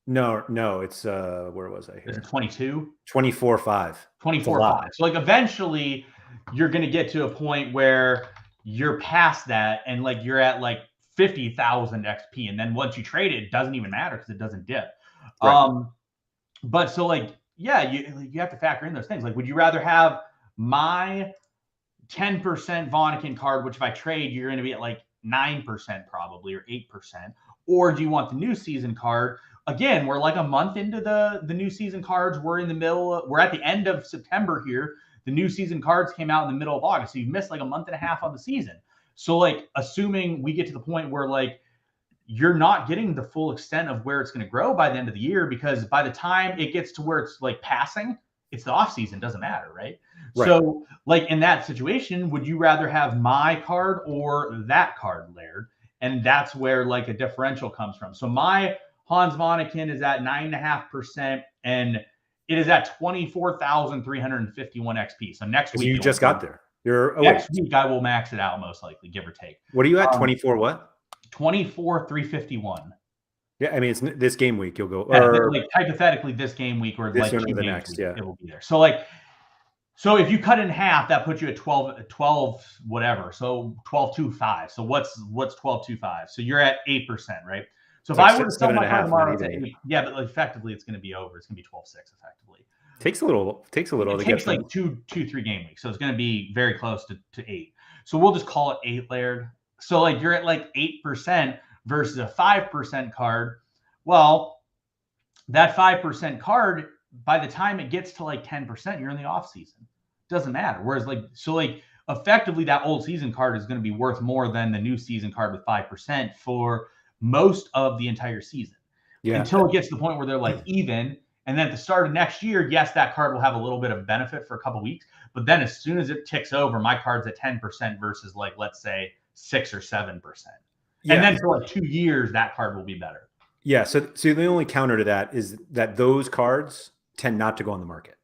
No, it's where was I here? Is it 22? 24.5. 24.5. So like eventually you're going to get to a point where you're past that and like you're at like 50,000 XP, and then once you trade it, it doesn't even matter because it doesn't dip. Right. But so like yeah, you have to factor in those things. Like, would you rather have my 10% Vonneken card, which if I trade, you're going to be at like 9% probably or 8%, or do you want the new season card? Again, we're like a month into the new season cards. We're in the middle. We're at the end of September here. The new season cards came out in the middle of August. So you've missed like a month and a half of the season. So like assuming we get to the point where like you're not getting the full extent of where it's going to grow by the end of the year, because by the time it gets to where it's like passing, it's the off season, doesn't matter, right? So like in that situation, would you rather have my card or that card, Laird? And that's where like a differential comes from. So my Hans Vonneken is at 9.5%, and it is at 24,351 XP. So next week you just got there. Next week I will max it out most likely, give or take. What are you at? 24 what? 24,351. Yeah, I mean it's this game week you'll go. Yeah, like hypothetically this game week or this like one or the next, week, it will be there. So like, so if you cut in half, that puts you at 12 whatever. So 12.25. So what's 12.25? So you're at 8%, right? So if I were to sell my card tomorrow, it's at 8. Yeah, but effectively it's going to be over. It's going to be 12.6 effectively. Takes a little it takes like 2-3 game weeks. So it's going to be very close to 8. So we'll just call it 8, Laird. So like you're at like 8% versus a 5% card. Well, that 5% card, by the time it gets to like 10%, you're in the off season. Doesn't matter. Whereas like, so like effectively that old season card is going to be worth more than the new season card with 5% for most of the entire season. Yeah. Until it gets to the point where they're like even. And then at the start of next year, yes, that card will have a little bit of benefit for a couple of weeks. But then as soon as it ticks over, my card's at 10% versus like, let's say 6 or 7%. Yeah. And then for like 2 years, that card will be better. Yeah. So the only counter to that is that those cards tend not to go on the market.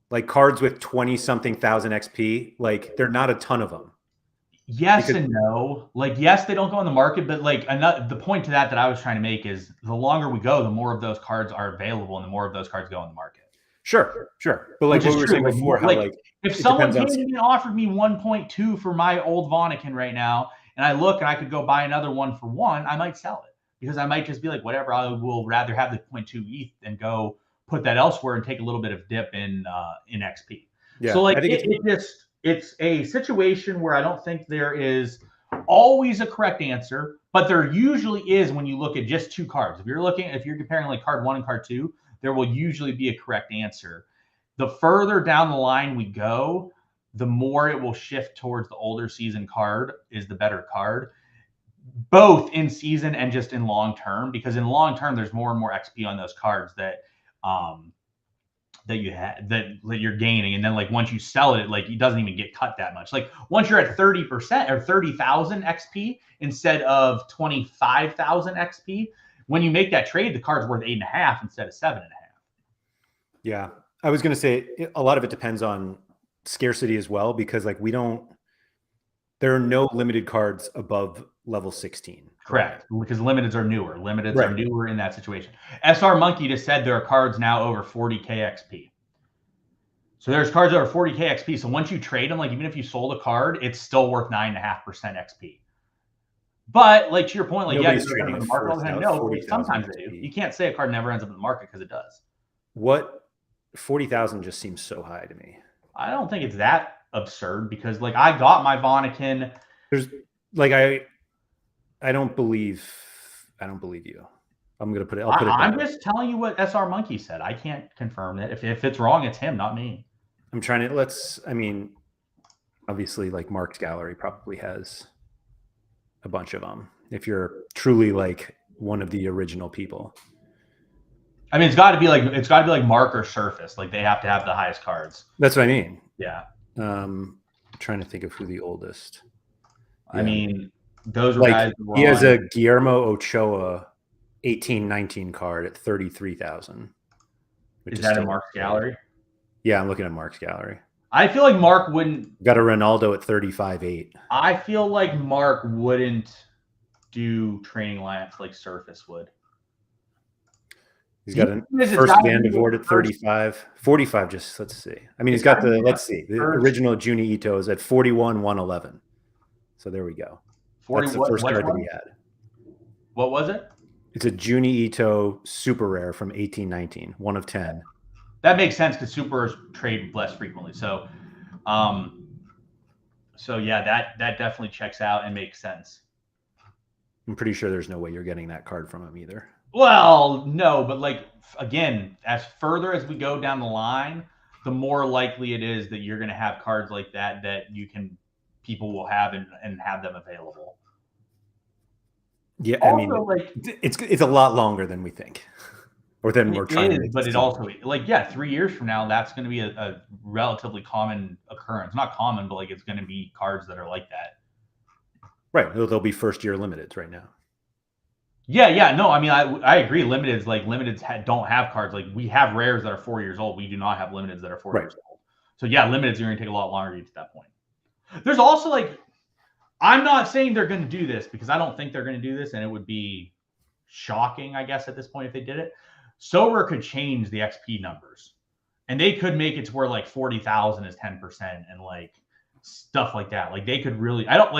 Like cards with 20-something thousand XP, like they're not a ton of them. Yes and no. Like, yes, they don't go on the market, but like the point to that I was trying to make is the longer we go, the more of those cards are available and the more of those cards go on the market. Sure. But like what we were saying before, how like if someone came and offered me 1.2 for my old Vonneken right now, and I look and I could go buy another one for 1, I might sell it because I might just be like, whatever, I will rather have the 0.2 ETH and go put that elsewhere and take a little bit of dip in XP. Yeah, so like it's a situation where I don't think there is always a correct answer, but there usually is when you look at just 2 cards. If you're comparing like card 1 and card 2, there will usually be a correct answer. The further down the line we go, the more it will shift towards the older season card is the better card, both in season and just in long term, because in long term there's more and more XP on those cards that that you had that you're gaining, and then like once you sell it, like it doesn't even get cut that much. Like once you're at 30% or 30,000 XP instead of 25,000 XP, when you make that trade, the card's worth 8.5 instead of 7.5. Yeah, I was going to say a lot of it depends on scarcity as well, because like there are no limited cards above level 16. Correct, because limiteds are newer. Limiteds are newer in that situation. SR Monkey just said there are cards now over 40k XP. So there's cards over 40k XP. So once you trade them, like even if you sold a card, it's still worth 9.5% XP. But like to your point, like nobody's yeah, trading the market all the time. No, sometimes XP. they do. You can't say a card never ends up in the market, because it does. What 40,000 just seems so high to me. I don't think it's that absurd, because like I got my Vonnekin. There's like I don't believe you. I'm gonna put it. I'm just telling you what SR Monkey said. I can't confirm it. If it's wrong, it's him, not me. I'm trying to. I mean, obviously, like Mark's gallery probably has a bunch of them. If you're truly like one of the original people. I mean, it's got to be like Mark or Surface. Like they have to have the highest cards. That's what I mean. Yeah. Trying to think of who the oldest. I mean, those are like guys. He has a Guillermo Ochoa 1819 card at 33,000. Is that in Mark's gallery? Yeah, I'm looking at Mark's gallery. I feel like Mark wouldn't. Got a Ronaldo at 35.8. I feel like Mark wouldn't do training lineups like Surface would. He's got a first Vandivort at 35. 45, just let's see. I mean, he's got the, let's see, the original Juni Ito is at 41, 111. So there we go. That's the first card that we had. What was it? It's a Juni Ito super rare from 1819, 1 of 10. That makes sense because supers trade less frequently. So, so yeah, that definitely checks out and makes sense. I'm pretty sure there's no way you're getting that card from him either. Well, no, but like again, as further as we go down the line, the more likely it is that you're going to have cards like that people will have and have them available. Yeah, also, I mean, like it's a lot longer than we think, or than we're trying to. But it also, like, yeah, 3 years from now, that's going to be a relatively common occurrence. Not common, but like it's going to be cards that are like that. Right, they'll be first year limiteds right now. Yeah, no, I mean, I agree. Limiteds don't have cards. Like we have rares that are 4 years old. We do not have limiteds that are 4 years old. So yeah, limiteds are going to take a lot longer to get to that point. There's also like, I'm not saying they're going to do this because I don't think they're going to do this, and it would be shocking, I guess, at this point if they did it. Sorare could change the XP numbers, and they could make it to where like 40,000 is 10% and like stuff like that. Like they could really, I don't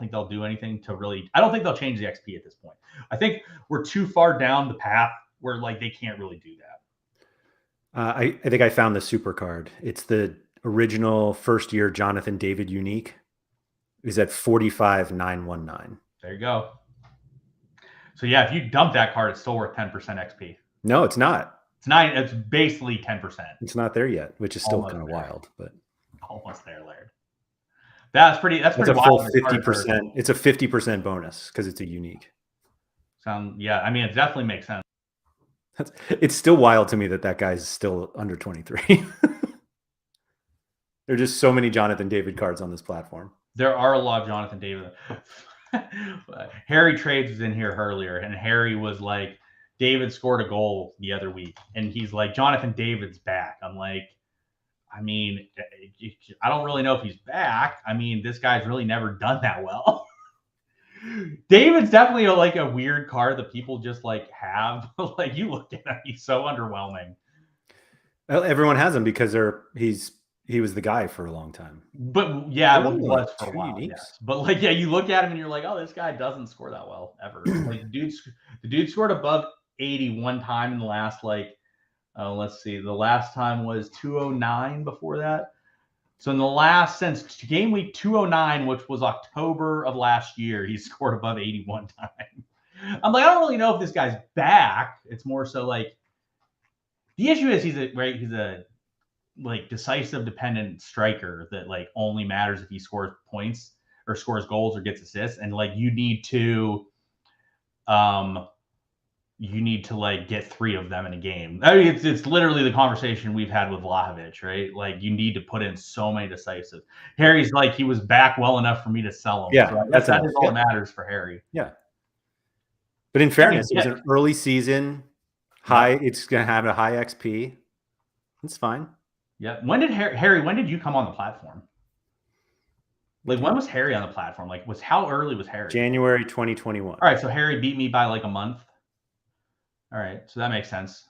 think they'll do anything to really, I don't think they'll change the XP at this point. I think we're too far down the path where like they can't really do that. I think I found the super card. It's the original first year Jonathan David unique. Is at 45,919. There you go. So yeah, if you dump that card, it's still worth 10% XP. No, it's not. It's basically 10%. It's not there yet, which is still kind of wild, but almost there, Laird. That's pretty a full 50%. It's a 50% bonus because it's a unique. Yeah, I mean, it definitely makes sense. It's still wild to me that guy's still under 23. There are just so many Jonathan David cards on this platform. There are a lot of Jonathan David. Harry Trades was in here earlier, and Harry was like, David scored a goal the other week, and he's like, Jonathan David's back. I'm like, I mean, I don't really know if he's back. I mean, this guy's really never done that well. David's definitely like a weird card that people just like have. Like you look at him, he's so underwhelming. Well, everyone has him because he was the guy for a long time. But yeah, it was for a while. Yes. But like, yeah, you look at him and you're like, oh, this guy doesn't score that well ever. Like the dude scored above 80 one time in the last let's see, the last time was 209 before that. So in the last, since game week 209, which was October of last year, he scored above 81 time. I'm like, I don't really know if this guy's back. It's more so like the issue is he's a like decisive dependent striker that like only matters if he scores points or scores goals or gets assists, and like you need to like get 3 of them in a game. I mean, it's literally the conversation we've had with Vlahovic, right? Like you need to put in so many decisive. Harry's like, he was back well enough for me to sell him. Yeah, so that's that enough. is all that matters for Harry. Yeah. But in fairness, it was an early season high. Yeah. It's going to have a high XP. It's fine. Yeah. When did Harry? When did you come on the platform? Like when was Harry on the platform? Like how early was Harry? January 2021. All right, so Harry beat me by like a month. All right, so that makes sense.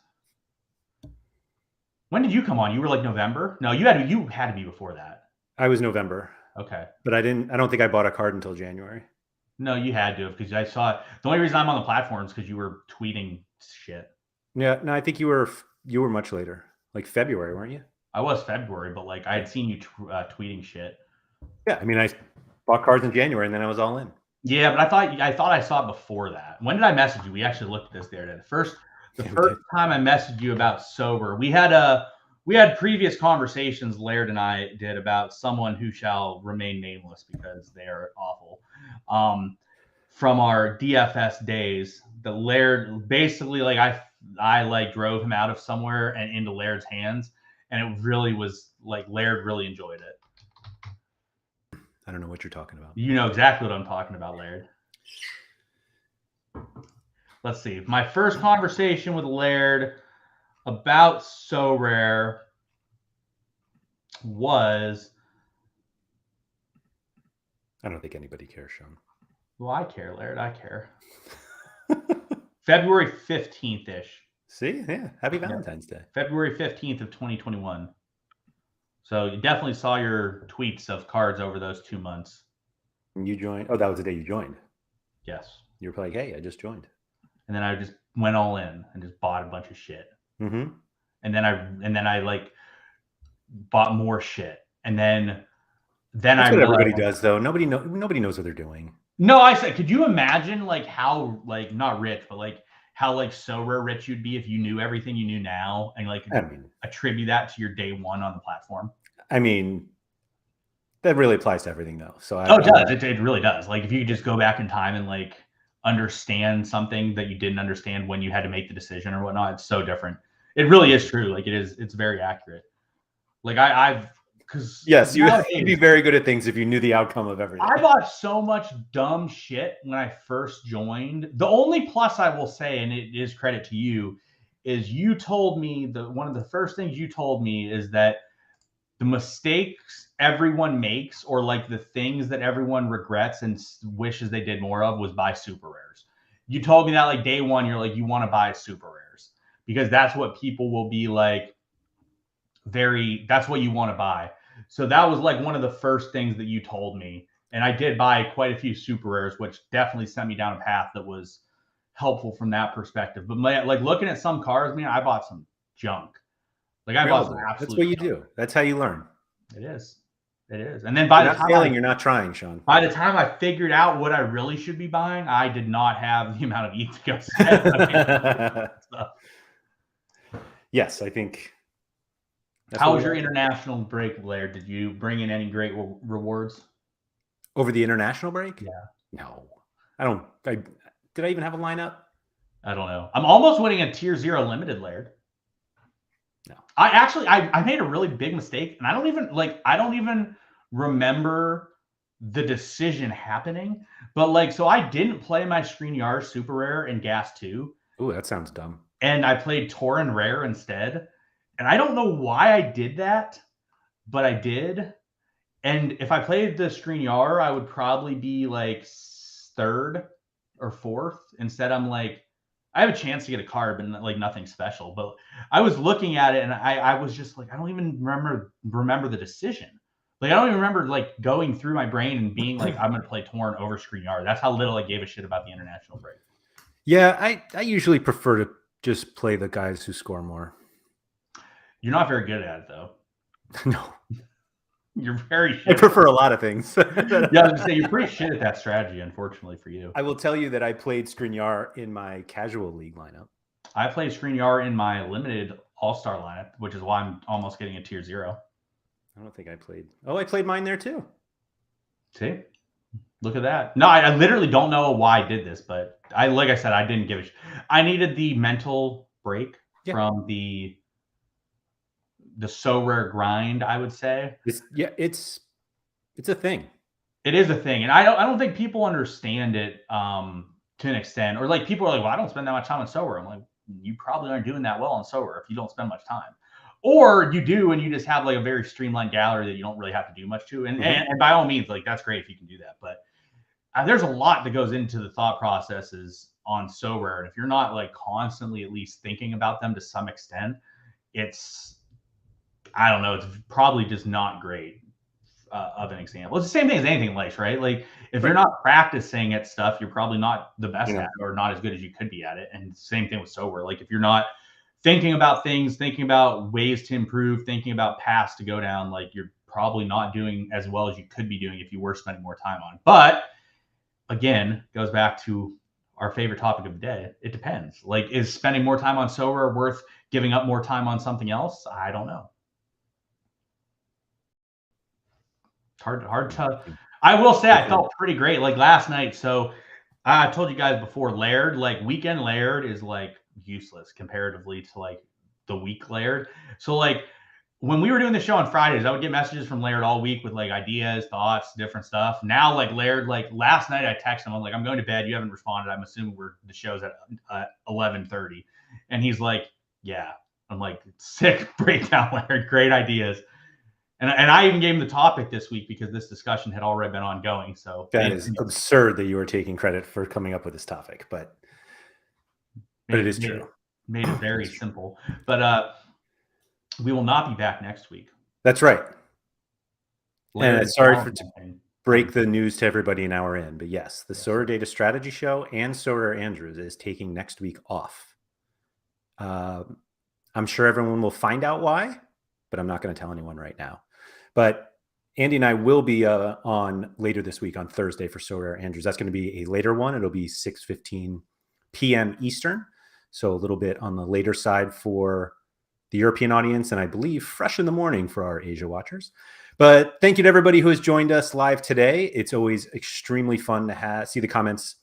When did you come on? You were like November? No, you had to be before that. I was November. Okay. But I don't think I bought a card until January. No, you had to, because I saw it. The only reason I'm on the platform is because you were tweeting shit. Yeah, no, I think you were much later, like February, weren't you? I was February, but like I had seen you tweeting shit. Yeah, I mean, I bought cards in January and then I was all in. Yeah, but I thought I saw it before that. When did I message you? We actually looked at this the other day. The first time I messaged you about sober, we had previous conversations, Laird and I did, about someone who shall remain nameless because they are awful. From our DFS days, the Laird basically, like I like drove him out of somewhere and into Laird's hands, and it really was like Laird really enjoyed it. I don't know what you're talking about. You know exactly what I'm talking about, Laird. Let's see. My first conversation with Laird about Sorare was... I don't think anybody cares, Sean. Well, I care, Laird. I care. February 15th-ish. See? Yeah. Happy Valentine's Day. February 15th of 2021. So you definitely saw your tweets of cards over those 2 months. And you joined? Oh, that was the day you joined? Yes. You were like, hey, I just joined. And then I just went all in and just bought a bunch of shit. Mm-hmm. And then I like bought more shit. And then That's what everybody does, though. Nobody knows what they're doing. No, I said, could you imagine like how, like, not rich, but like how like Sorare rich you'd be if you knew everything you knew now and like attribute that to your day one on the platform? I mean, that really applies to everything, though. So it does. It really does. Like if you just go back in time and like understand something that you didn't understand when you had to make the decision or whatnot, it's so different. It really is true. Like it's very accurate. Like because yes, you'd be very good at things if you knew the outcome of everything. I bought so much dumb shit when I first joined. The only plus I will say, and it is credit to you, is you told me one of the first things you told me is that the mistakes everyone makes, or like the things that everyone regrets and wishes they did more of, was buy super rares. You told me that like day one, you're like, you want to buy super rares because that's what people will be like, that's what you want to buy. So that was like one of the first things that you told me. And I did buy quite a few super rares, which definitely sent me down a path that was helpful from that perspective. But like looking at some cards, man, I bought some junk. Like I bought some absolute That's what you junk. do. That's how you learn. It is. And then by the time you're not trying, Sean. By the time I figured out what I really should be buying, I did not have the amount of ETH to go spend. Yes, I think. How was your international break, Blair? Did you bring in any great rewards? Over the international break? Yeah. No. Did I even have a lineup? I don't know. I'm almost winning a tier 0 limited, Laird. No. I made a really big mistake, and I don't even remember the decision happening. But like, so I didn't play my ScreenYard super rare in Gas 2. Ooh, that sounds dumb. And I played Tauren rare instead. And I don't know why I did that, but I did. And if I played the ScreenYard, I would probably be like 3rd or 4th. Instead, I'm like, I have a chance to get a card, but like nothing special. But I was looking at it and I was just like, I don't even remember the decision. Like, I don't even remember like going through my brain and being like, I'm going to play Tauren over ScreenYard. That's how little I gave a shit about the international break. Yeah, I usually prefer to just play the guys who score more. You're not very good at it, though. No. You're very shit. I prefer a lot of things. Yeah, I was going to say, you're pretty shit at that strategy, unfortunately for you. I will tell you that I played ScreenYard in my casual league lineup. I played ScreenYard in my limited all-star lineup, which is why I'm almost getting a tier 0. I don't think I played. Oh, I played mine there too. See, look at that. No, I literally don't know why I did this, but like I said, I didn't give it. I needed the mental break from the Sorare grind, I would say. It's a thing. It is a thing, and I don't think people understand it to an extent, or like people are like, well, I don't spend that much time on Sorare. I'm like, you probably aren't doing that well on Sorare if you don't spend much time, or you do and you just have like a very streamlined gallery that you don't really have to do much to. And and by all means, like that's great if you can do that, but there's a lot that goes into the thought processes on Sorare, and if you're not like constantly at least thinking about them to some extent, it's, I don't know, it's probably just not great. Of an example, it's the same thing as anything in life, right? Like if you're not practicing at stuff, you're probably not the best at it, or not as good as you could be at it. And same thing with Sorare. Like if you're not thinking about things, thinking about ways to improve, thinking about paths to go down, like you're probably not doing as well as you could be doing if you were spending more time on. But again, goes back to our favorite topic of the day. It depends. Like, is spending more time on Sorare worth giving up more time on something else? I don't know. Hard to. I will say I felt pretty great like last night. So I told you guys before, Laird, like weekend Laird is like useless comparatively to like the week Laird. So like when we were doing the show on Fridays, I would get messages from Laird all week with like ideas, thoughts, different stuff. Now like Laird, like last night I texted him, I'm like, I'm going to bed. You haven't responded. I'm assuming the show's at 11:30, and he's like, yeah. I'm like, sick breakdown, Laird. Great ideas. And I even gave him the topic this week because this discussion had already been ongoing. So that is absurd that you were taking credit for coming up with this topic, but it is true. Made it very simple. But we will not be back next week. That's right. And sorry to break the news to everybody an hour in, but yes, the SorareData Strategy Show and Sorare Andrews is taking next week off. I'm sure everyone will find out why, but I'm not going to tell anyone right now. But Andy and I will be on later this week on Thursday for Sorare Andrews. That's going to be a later one. It'll be 6:15 p.m. Eastern. So a little bit on the later side for the European audience, and I believe fresh in the morning for our Asia watchers. But thank you to everybody who has joined us live today. It's always extremely fun to see the comments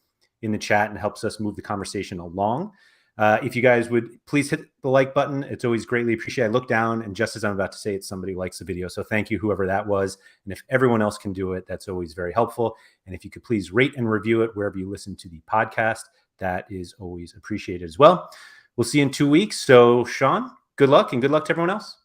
in the chat, and helps us move the conversation along. If you guys would please hit the like button, it's always greatly appreciated. I look down, and just as I'm about to say it, somebody likes the video. So thank you, whoever that was. And if everyone else can do it, that's always very helpful. And if you could please rate and review it wherever you listen to the podcast, that is always appreciated as well. We'll see you in 2 weeks. So Sean, good luck, and good luck to everyone else.